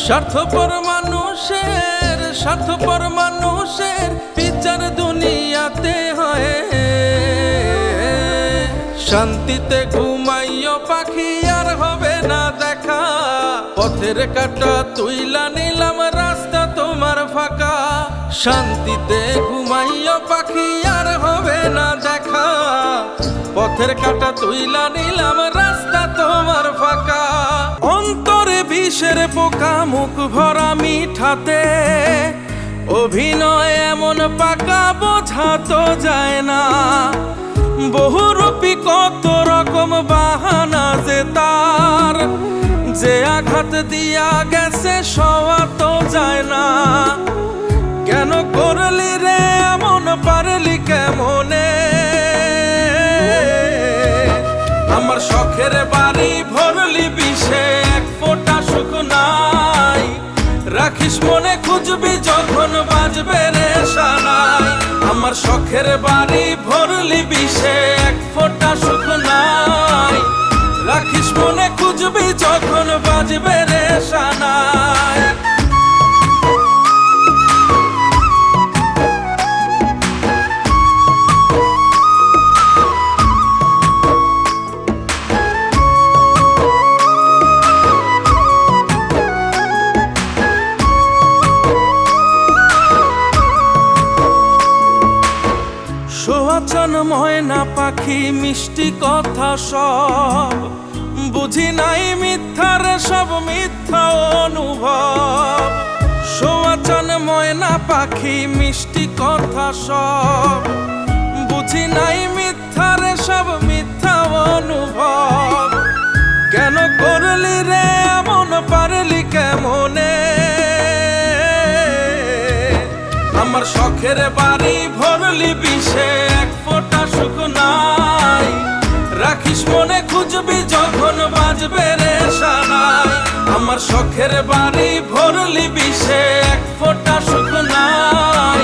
স্বার্থপর মানুষের বিচার দুনিয়াতে হয়। শান্তিতে ঘুমাইও পাখি আর হবে না দেখা, পথের কাটা তুইলা নিলাম রাস্তা তোমার ফাঁকা। শান্তিতে ঘুমাইও পাখি আর হবে না দেখা, পথের কাটা তুইলা নিলাম রাস্তা তোমার ফাঁকা। অন্তরে বিষের পোকা মুখ ভরা মিঠাতে, অভিনয় এমন পাকা বোঝা তো যায় না। বহুরূপী কত রকম বাহানা যে তার, যে আঘাত দিয়া গেছে সওয়া তো যায় না। কেন করলি রে এমন, পারলি কেমনে? আমার শখের বাড়ি ভরলি বিষে, এক ফোঁটা সুখ নাই। রাখিস মনে খুঁজবি যখন বাজবে রে শানাই। আমার শখের বাড়ি ভরলি বিষে, এক ফোঁটা সুখ নাই। রাখিস মনে খুঁজবি যখন বাজবে রে শানাই। সোয়াচান ময়না পাখি মিষ্টি কথা সব, বুঝি নাই মিথ্যার সব মিথ্যা অনুভব। সোয়াচান ময়না পাখি মিষ্টি কথা সব, বুঝি নাই মিথ্যার সব মিথ্যা অনুভব। কেন করলি রে এমন, পারলি কেমনে? আমার শখের বাড়ি ভরলি বিষে, এক ফোঁটা সুখ নাই। রাখিস মনে খুঁজবি যখন বাজবে রে শানাই। আমার শখের বাড়ি ভরলি বিষে, এক ফোঁটা সুখ নাই।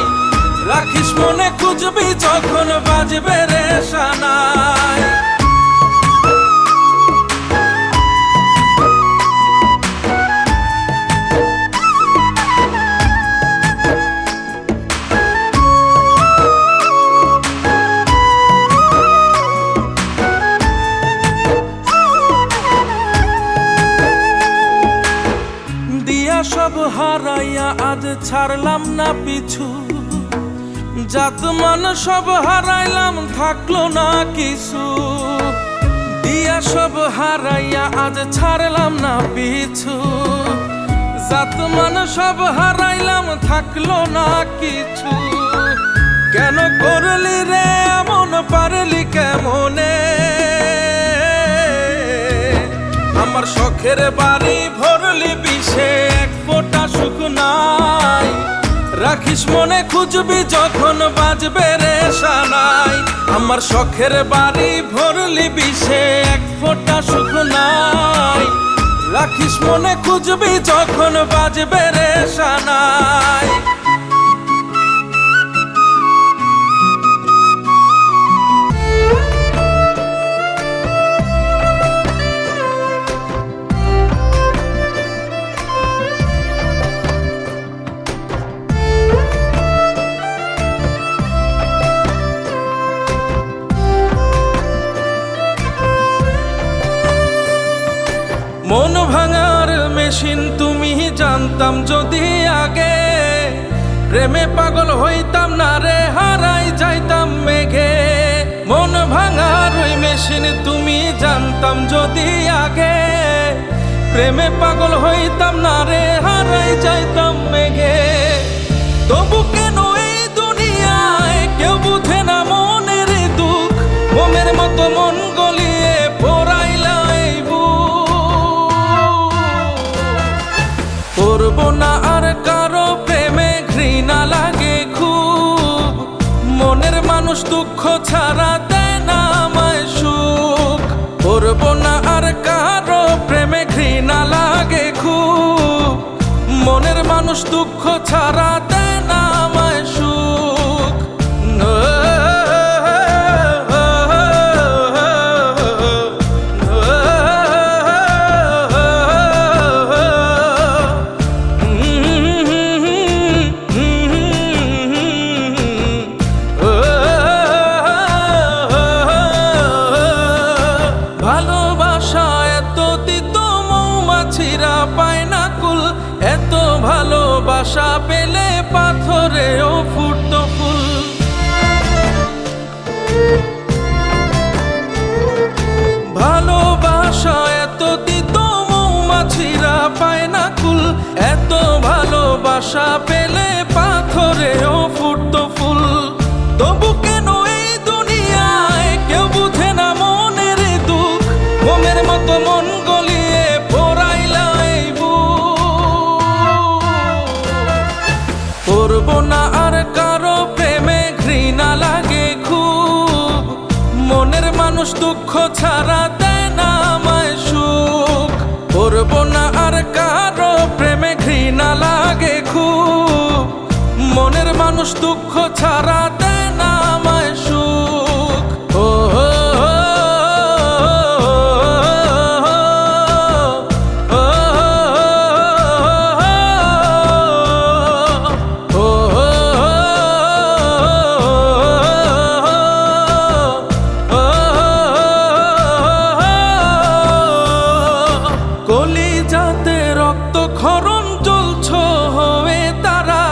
রাখিস মনে খুঁজবি যখন বাজবে রে শানাই। সব হারাইয়া আজ ছাড়লাম না পিছু, জাতমান সব হারাইলাম থাকলো না কিছু। দিয়া সব হারাইয়া আজ ছাড়লাম না পিছু, জাতমান সব হারাইলাম থাকলো না কিছু। কেন করলি রে এমন, পারলি কেমনে? আমার শখের বাড়ি ভরলি বিষে, এক ফোঁটা সুখ নাই। রাখিস মনে, খুঁজবি যখন বাজবে রে সানাই। আমার শখের বাড়ি ভরলি বিষে, এক ফোঁটা সুখ নাই। রাখিস মনে, খুঁজবি যখন বাজবে রে সানাই। মন ভাঙার মেশিন তুমি জানতাম যদি আগে, প্রেমে পাগল হইতাম না রে, হারাই যাইতাম মেঘে। মন ভাঙার ওই মেশিন তুমি জানতাম যদি আগে, প্রেমে পাগল হইতাম না রে, হারাই যাইতাম মেঘে। তবু কেন এই দুনিয়ায় কেউ বুঝে না মনের দুঃখ, মোমের মতো মন গলিয়ে পোড়াইলা এই বুক। করব না আর কারো প্রেমে, ঘৃণা লাগে খুব। মনের মানুষ দুঃখ ছাড়া দেয় না আমায় সুখ। করব না আর কারো প্রেমে, ঘৃণা লাগে খুব। মনের মানুষ দুঃখ ছাড়া দেয় না আমায় সুখ। ভালোবাসা এত দিত মৌমাছিরা পায় না কুল, এত ভালোবাসা পেলে পাথরেও ফুটতো ফুল। ভালোবাসা এত দিত মৌমাছিরা পায় না কুল, এত ভালোবাসা পেলে পাথরেও ফুটতো ফুল। তবু কেন এই দুনিয়ায় কেউ বুঝে না মনের দুঃখ, মোমের মতো মন গলিয়ে পোড়াইলা এই বুক। করব না আর কারো প্রেমে, ঘৃণা লাগে খুব। মনের মানুষ দুঃখ ছাড়া দেয় না আমায় সুখ। করব না আর কারো প্রেমে, ঘৃণা লাগে খুব। মনের মানুষ দুঃখ ছাড়া দেয় না আমায় সুখ। ও কলিজাতে রক্ত ক্ষরণ জ্বলছ হয়ে তারা,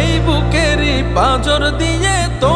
এই বুকেরই পাঁজর দিয়ে তো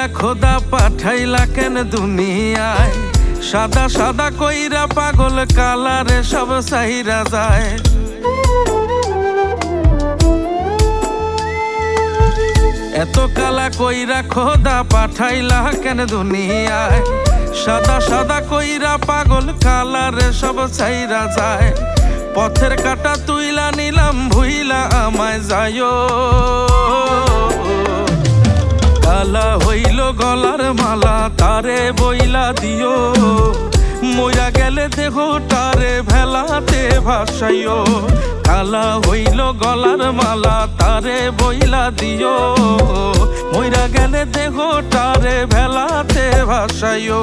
কইরা খোদা পাঠাইলা কেন দুনিয়ায়, সাদা সাদা কইরা পাগল কালারে সব সাইরা যায়। এত কালা কইরা খোদা পাঠাইলা কেন দুনিয়ায়, সাদা সাদা কইরা পাগল কালারে সব সাইরা যায়। পথের কাটা তুইলা নিলাম ভুইলা আমায় যায়ো, কালা হইল গলার মালা তারে বইলা দিও, মইরা গেলে দেহটারে ভেলাতে ভাসাইও। কালা হইল গলার মালা তারে বইলা দিও, মইরা গেলে দেহটারে ভেলাতে ভাসাইও।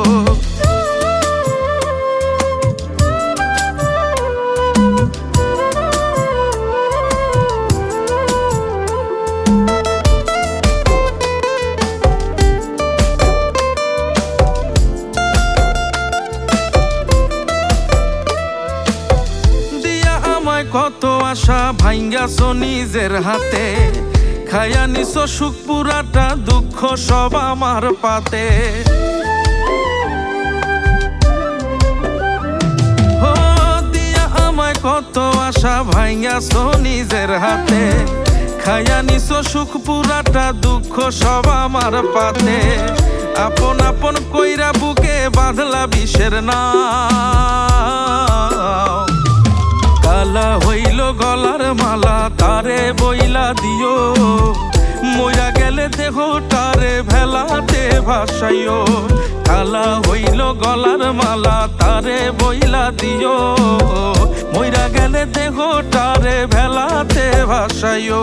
কত আশা ভাঙ্গাছো নিজের হাতে, খায়া নিছো সুখ পুরাটা দুঃখ সব আমার পাতে। ও দিয়া আমায় কত আশা ভাঙ্গাছো নিজের হাতে, খায়া নিছো সুখ পুরাটা দুঃখ সব আমার পাতে। আপন আপন কইরা বুকে বাঁধলা বিষের নাও, কালা হইল গলার মালা তারে বইলা দিও, মইরা গেলে দেহটারে ভেলাতে ভাসাইও। কালা হইল গলার মালা তারে বইলা দিও, মইরা গেলে দেহটারে ভেলাতে ভাসাইও।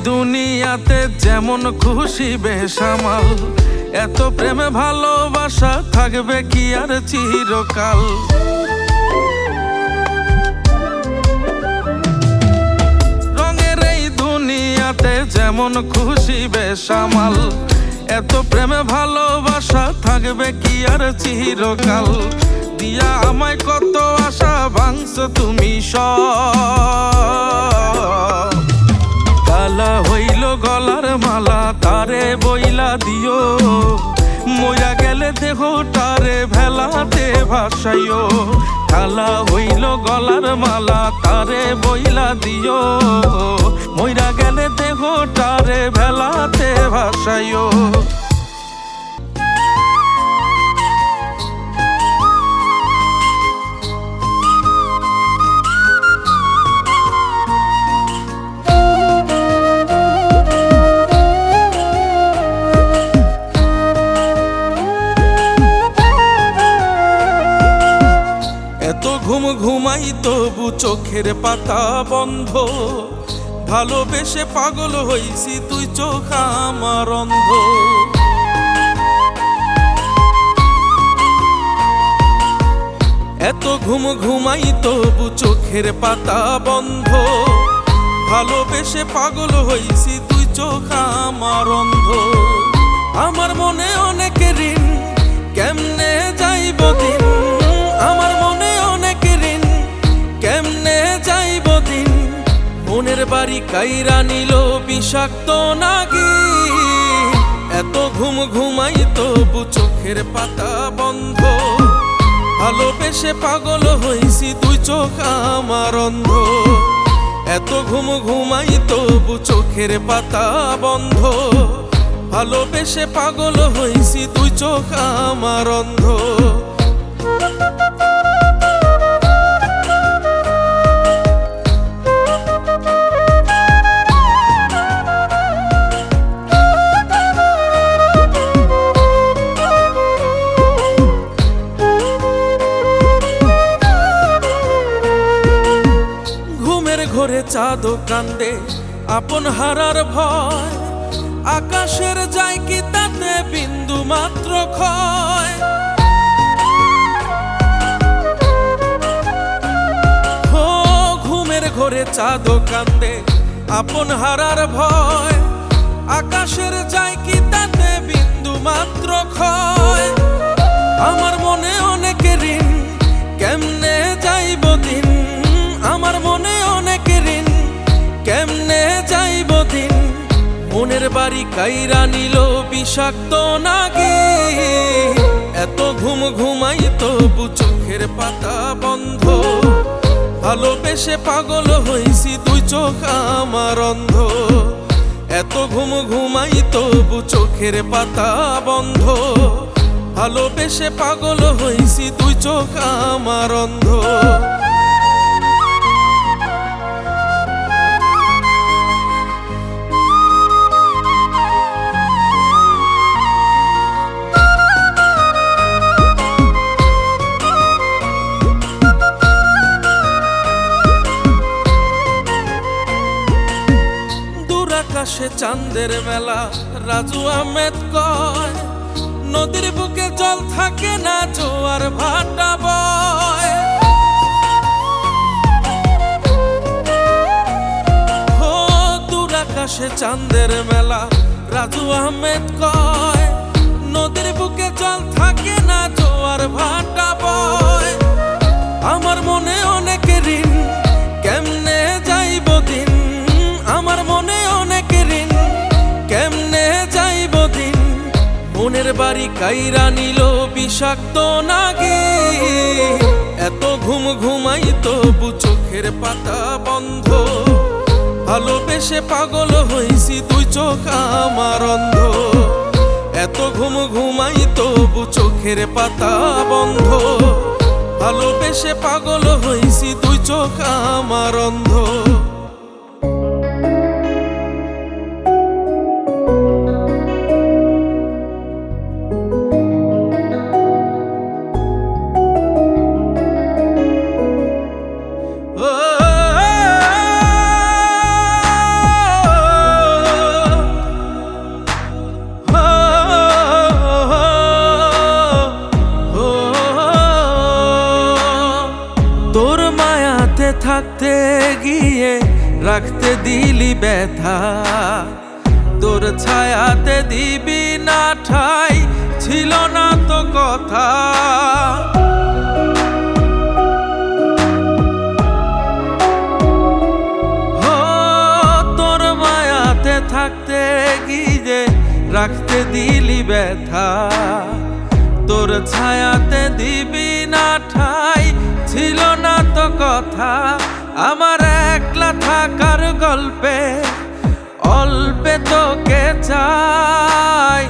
দুনিয়াতে যেমন খুশি বেসামাল, এত প্রেমে ভালোবাসা থাকবে কি আর চিরকাল। রঙের এই দুনিয়াতে যেমন খুশি বেসামাল, এত প্রেমে ভালোবাসা থাকবে কি আর চিরকাল। দিয়া আমায় কত আশা ভাঙছো তুমি সব, কালা হইল গলার মালা তারে বইলা দিও, মইরা গেলে দেহটারে ভেলাতে ভাসাইও। কালা হইল গলার মালা তারে বইলা দিও, মইরা গেলে দেহটারে ভেলাতে ভাসাইও। ঘুম ঘুমাই তবু চোখের পাতা বন্ধ, ভালোবেসে পাগল হইছি তুই চোখ আমার অন্ধ। এত ঘুম ঘুমাই তবু চোখের পাতা বন্ধ, ভালোবেসে পাগল হইছি তুই চোখ আমার অন্ধ। আমার মনে অনেক ঋণ কেমনে যাইব দিন, আমার মনে অনেক ঋণ কেমনে যাইব দিন। মনের বাড়ি কাইরা নিল বিষাক্ত নাগি, এত ঘুম ঘুমাই তবু চোখের পাতা বন্ধ, ভালোবেসে পাগল হইছি তুই চোখ আমার অন্ধ। এত ঘুম ঘুমাই তবু চোখের পাতা বন্ধ, ভালোবেসে পাগল হইছি তুই চোখ আমার অন্ধ। ঘরে চাঁদ কান্দে আপন হারার ভয়, আকাশের যায় কি তাতে বিন্দু মাত্র ক্ষয়। ঘুমের ঘরে চাঁদ কান্দে আপন হারার ভয়, আকাশের যায় কি তাতে বিন্দু মাত্র ক্ষয়। আমার মনে অনেক ঋণ, কেমনে যাইব দিন, আমার মনে অনেক ঋণ, কেমনে যাইব দিন। মনের বাড়ি কাইরা নিল বিষাক্ত নাগি, এত ঘুম ঘুমাই তবু চোখের পাতা বন্ধ। ভালোবেসে পাগল হইছি দুই চোখ আমার অন্ধ, এত ঘুম ঘুমাই তবু চোখের পাতা বন্ধ। ভালোবেসে পাগল হইছি দুই চোখ আমার অন্ধ। আকাশে চাঁদের মেলা, রাজু আহমেদ কয়, নদীর বুকে জল থাকে না, জোয়ার ভাটা বয়। ও দূর আকাশে চাঁদের মেলা, রাজু আহমেদ কয়, নদীর বুকে জল থাকে না, জোয়ার ভাটা বয়। আমার মনে অনেক ঋণ, কেমনে যাইব দিন, আমার মনে অনেক ঋণ, কেমনে যাইব দিন। মনের বাড়ি কাইরা নিল বিষাক্ত নাগি, এত ঘুম ঘুমাই তবু চোখের পাতা বন্ধ। ভালোবেসে পাগল হইছি দুই চোখ আমার অন্ধ, এত ঘুম ঘুমাই তবু চোখের পাতা বন্ধ। ভালোবেসে পাগল হইছি দুই চোখ আমার অন্ধ। তোর মায়াতে থাকতে গিয়ে রাখতে দিলি ব্যথা, তোর ছায়াতে দিবি না ঠাই, ছিল না তো কথা। তোর মায়াতে থাকতে গিয়ে রাখতে দিলি ব্যথা, তোর ছায়াতে দিবি না ঠাই, ছিল না তো কথা। আমার একলা থাকার গল্পে অল্পে তোকে চাই,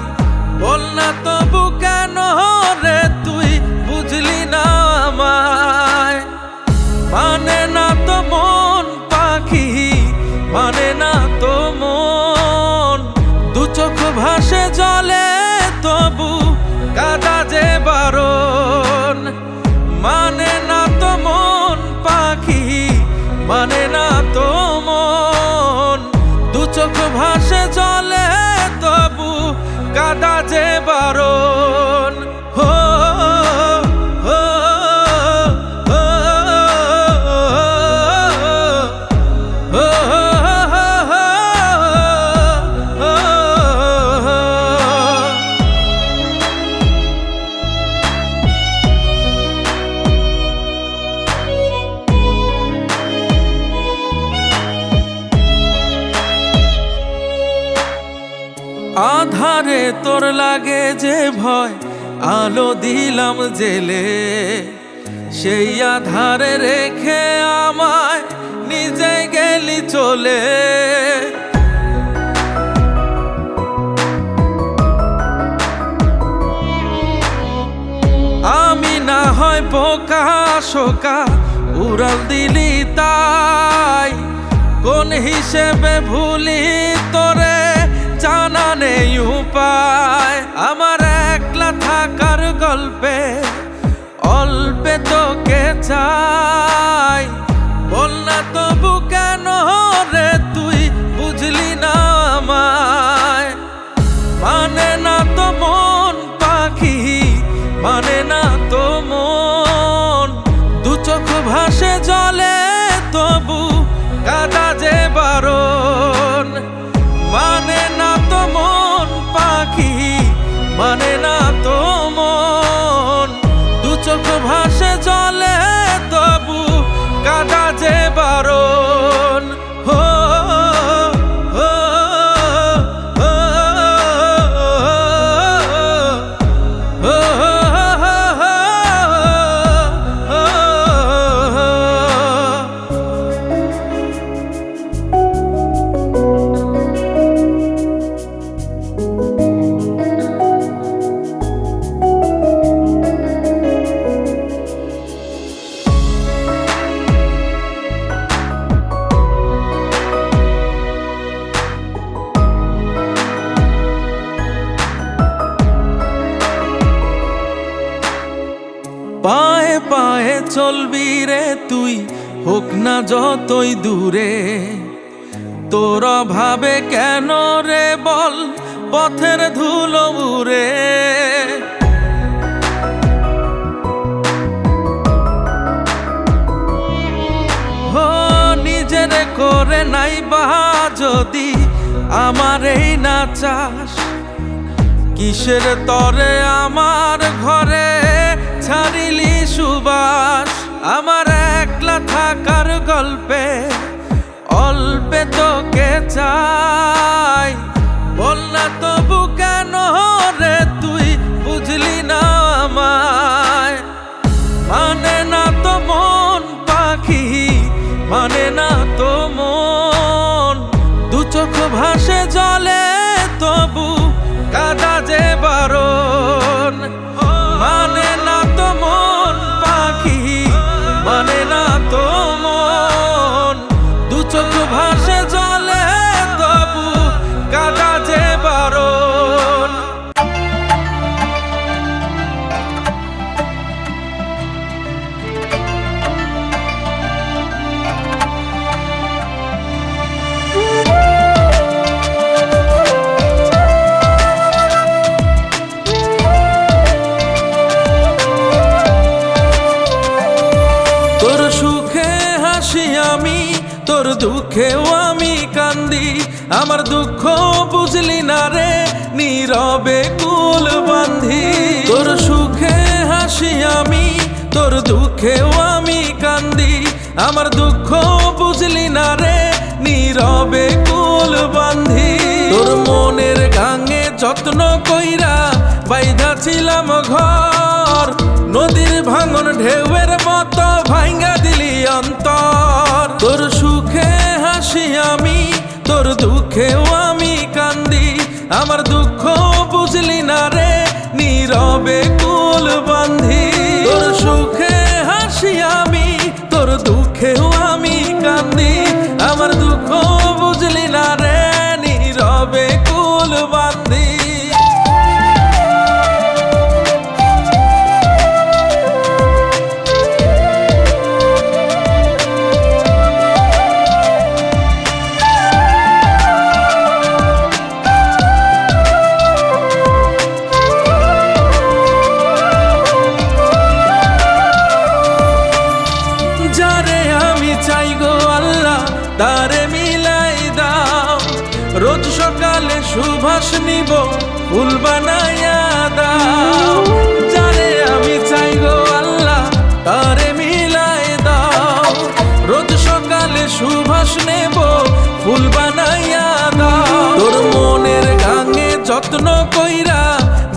বল না তবু কেন রে তুই বুঝলি না আমায়। মানে না তো মন পাখি, মানে না তো মন, দু চোখ ভাসে জলে তবু কাঁদা যে বারণ। মানে না তো মন পাখি, মানে না তো মন, দু চোখ ভাসে জলে তবু কাঁদা যে বারণ। হো হো হো আধারে তোর লাগে যে ভয়, আলো দিলাম জেলে, সেই আধারে রেখে আমায় নিজে গেলি চলে। আমি না হয় বোকা শোকা উড়াল দিলি তাই, কোন হিসেবে ভুলি তোরে জানা নেই উপায়। আমার একলা থাকার গল্পে অল্পে তোকে চাই, বল না তবু কেন রে তুই বুঝলি না আমায়। মানে না তো মন পাখি, মানে না তো মন, দু চোখ ভাসে জলে তবু কাঁদা যে বারণ। চলবি রে তুই, হোক না যতই দূরে। তোর অভাবে কেন রে বল পথের ধুলো উড়ে। নিজের করে নাই বা যদি আমার এই না চাস, কিসের তরে আমার ঘরে ছাড়িলি সুবাস। আমার একলা থাকার গল্পে অল্পে তোকে চাই, বল না তবু কেন রে তুই বুঝলি না আমায়। মানে না তো মন পাখি, মানে না তো মন, দু চোখ ভাসে জলে তবু কাদা যে বারণ। মানে না তো মন পাখি, মানে না তো মন, দু চোখ ভাসে জলে তবু কাদা যে বারণ। তোর সুখে হাসি আমি, তোর দুঃখেও আমি কান্দি। আমার দুঃখ বুঝলি না রে, নীরবে কুল বান্ধি। তোর সুখে হাসি আমি, তোর দুঃখেও আমি কান্দি। আমার দুঃখ বুঝলি না রে, নীরবে কুল বান্ধি। তোর মনের গাঙে যত্ন কইরা বাইধা ছিলাম ঘর, নদীর ভাঙন ঢেউয়ের মতো ভাঙ্গা দিলি অন্তর। তোর সুখে হাসি আমি, তোর দুঃখেও আমি কান্দি। আমার দুঃখ বুঝলি না রে, নীরবে কুল বান্ধি। তোর সুখে হাসি আমি, তোর দুঃখেও আমি কান্দি। আমার দুঃখ বুঝলি না রে, নীরবে কুল বান্ধি। তারে মিলাই দাও, রোজ সকালে সুবাস নিব ফুল বানাইয়া দাও। যারে আমি চাই গো আল্লাহ তারে মিলাই দাও, রোজ সকালে সুবাস নেব ফুল বানাইয়া দাও। তোর মনের গাঙে যত্ন কইরা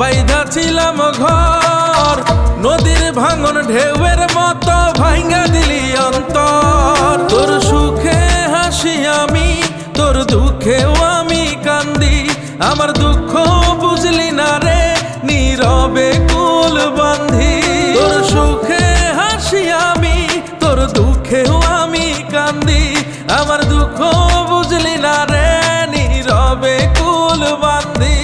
বাইধা ছিলাম ঘর, নদীর ভাঙন ঢেউয়ের মতো ভাঙ্গা দিলি অন্তর। তোর সুখে হাসি আমি, তোর দুঃখেও আমি কান্দি। আমার দুঃখ বুঝলি না রে, নীরবে কুল বান্ধি। তোর সুখে হাসি আমি, তোর দুঃখেও আমি কান্দি। আমার দুঃখ বুঝলি না রে, নীরবে কুল বান্ধি।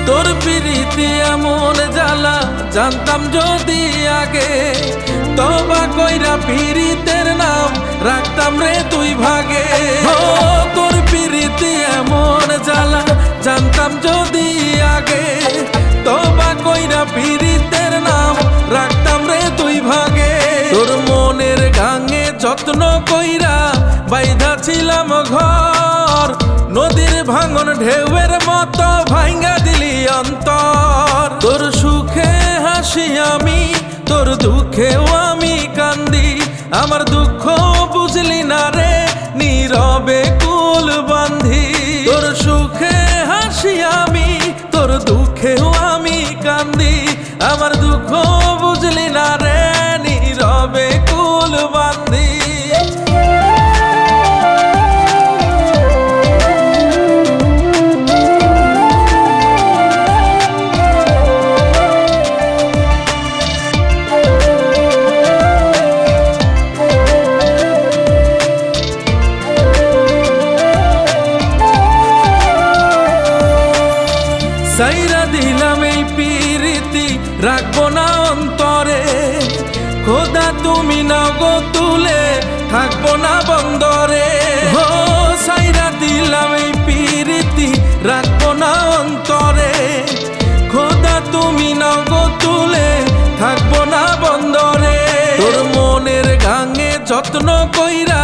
তোর প্রীতি এমন জ্বালা জানতাম যদি আগে, তবা কইরা পীড়িতের নাম রাখতাম রে তুই ভাগে। তোর প্রীতি এমন জ্বালা জানতাম যদি আগে, তবা কইরা পীড়িতের নাম রাখতাম রে তুই ভাগে। তোর মনের গাঙে যত্ন কইরা বাইধা ছিলাম ঘর, নদীর ভাঙন ঢেউয়ের মতো ভাঙ্গা দিলি অন্তর। তোর সুখে হাসি আমি, তোর দুঃখেও আমি কান্দি। আমার দুঃখ বুঝলি না রে, নীরবে কুল বান্ধি। তোর সুখে হাসি আমি, তোর দুঃখেও আমি কান্দি। আমার দুঃখ বুঝলি না রে, নীরবে কুল বান্ধি। তুমি নাও গো তুলে, থাকবো না বন্দরে। ও সাইরা দিলাম এই পিরিতি, রাখবো না অন্তরে। খোদা তুমি নাও গো তুলে, থাকবো না বন্দরে। তোর মনের গাঙে যত্ন কইরা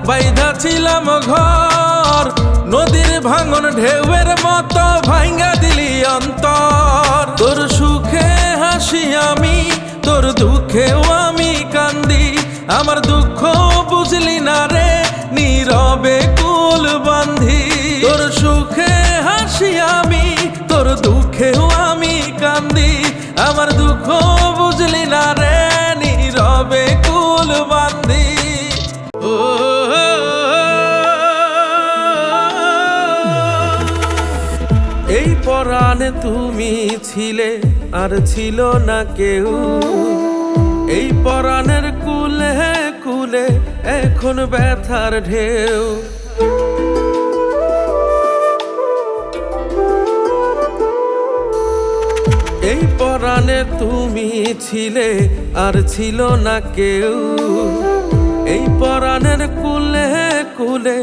বাইধা ছিলাম ঘর, নদীর ভাঙন ঢেউয়ের মতো ভাঙ্গা দিলি অন্তর। তোর সুখে হাসি আমি, তোর দুঃখেও আমি কান্দি। আমার দুঃখ বুঝলি না রে, নীরবে কুল বান্ধি। তোর সুখে হাসি আমি, তোর দুঃখেও আমি কান্দি। আমার দুঃখ বুঝলি না রে, নীরবে কুল বান্ধি। ও এই পরাণে তুমি ছিলে, আর ছিল না কেউ। এই পরাণের কুলে কুলে এখন ব্যথার ঢেউ। এই পরাণে তুমি ছিলে, আর ছিল না কেউ। এই পরাণের কুলে কুলে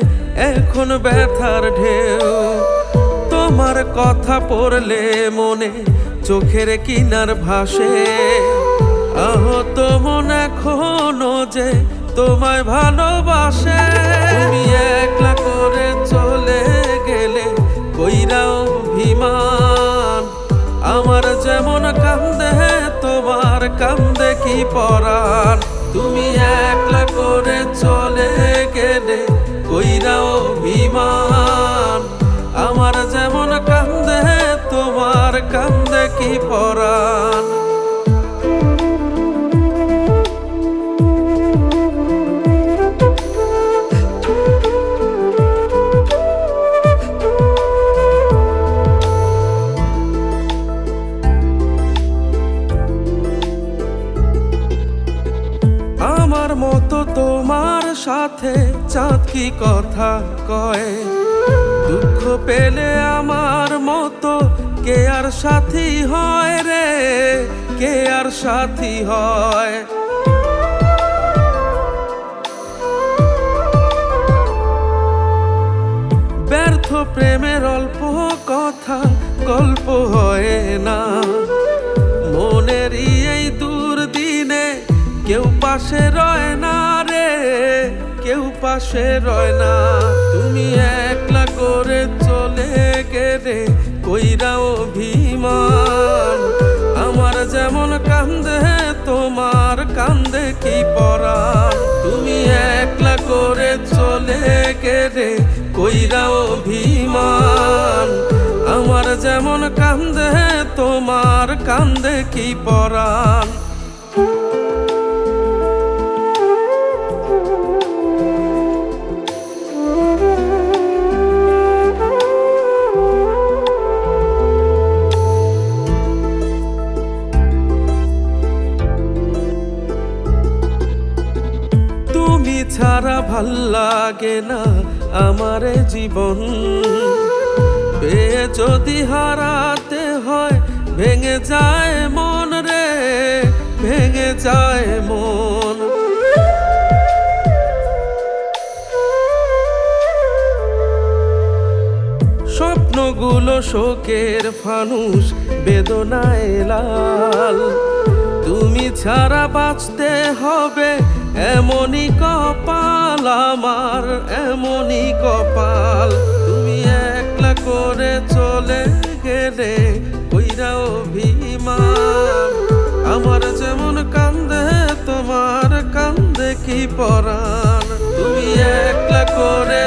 এখন ব্যথার ঢেউ। তোমার কথা পড়লে মনে চোখের কিনার ভাসে। আহত মন এখনো যে তোমায় ভালোবাসে। তুমি একলা করে চলে গেলে কইরা অভিমান। আমার যেমন কান্দে তোমার কান্দে কি পরাণ। তুমি একলা করে চলে গেলে কইরা অভিমান। আমার যেমন কান্দে তোমার কান্দে কি পরাণ। আমার মতো তোমার সাথে চাঁদ কি কথা কয়। দুঃখ পেলে আমার মতো কে আর সাথী হয় রে, কে আর সাথী হয়। ব্যর্থ প্রেমের অল্প কথা গল্প হয় না। মনেরই এই দুর্দিনে কেউ পাশে রয় না রে, কেউ পাশে রয় না। তুমি একলা করে চলে গেলে কইরা অভিমান। আমার যেমন কান্দে তোমার কান্দে কি পরাণ। তুমি একলা করে চলে গেলে কইরা অভিমান। আমার যেমন কান্দে তোমার কান্দে কি পরাণ। তুমি ছাড়া ভাল লাগে না আমার জীবন। পেয়ে যদি হারাতে হয় ভেঙে যায় মন রে, ভেঙে যায় মন। স্বপ্নগুলো শোকের ফানুষ, বেদনায় লাল। তুমি ছাড়া বাঁচতে হবে এমনই কপাল আমার, এমনই কপাল। তুমি একলা করে চলে গেলে কইরা অভিমান। আমার যেমন কান্দে তোমার কান্দে কি পরাণ। তুমি একলা করে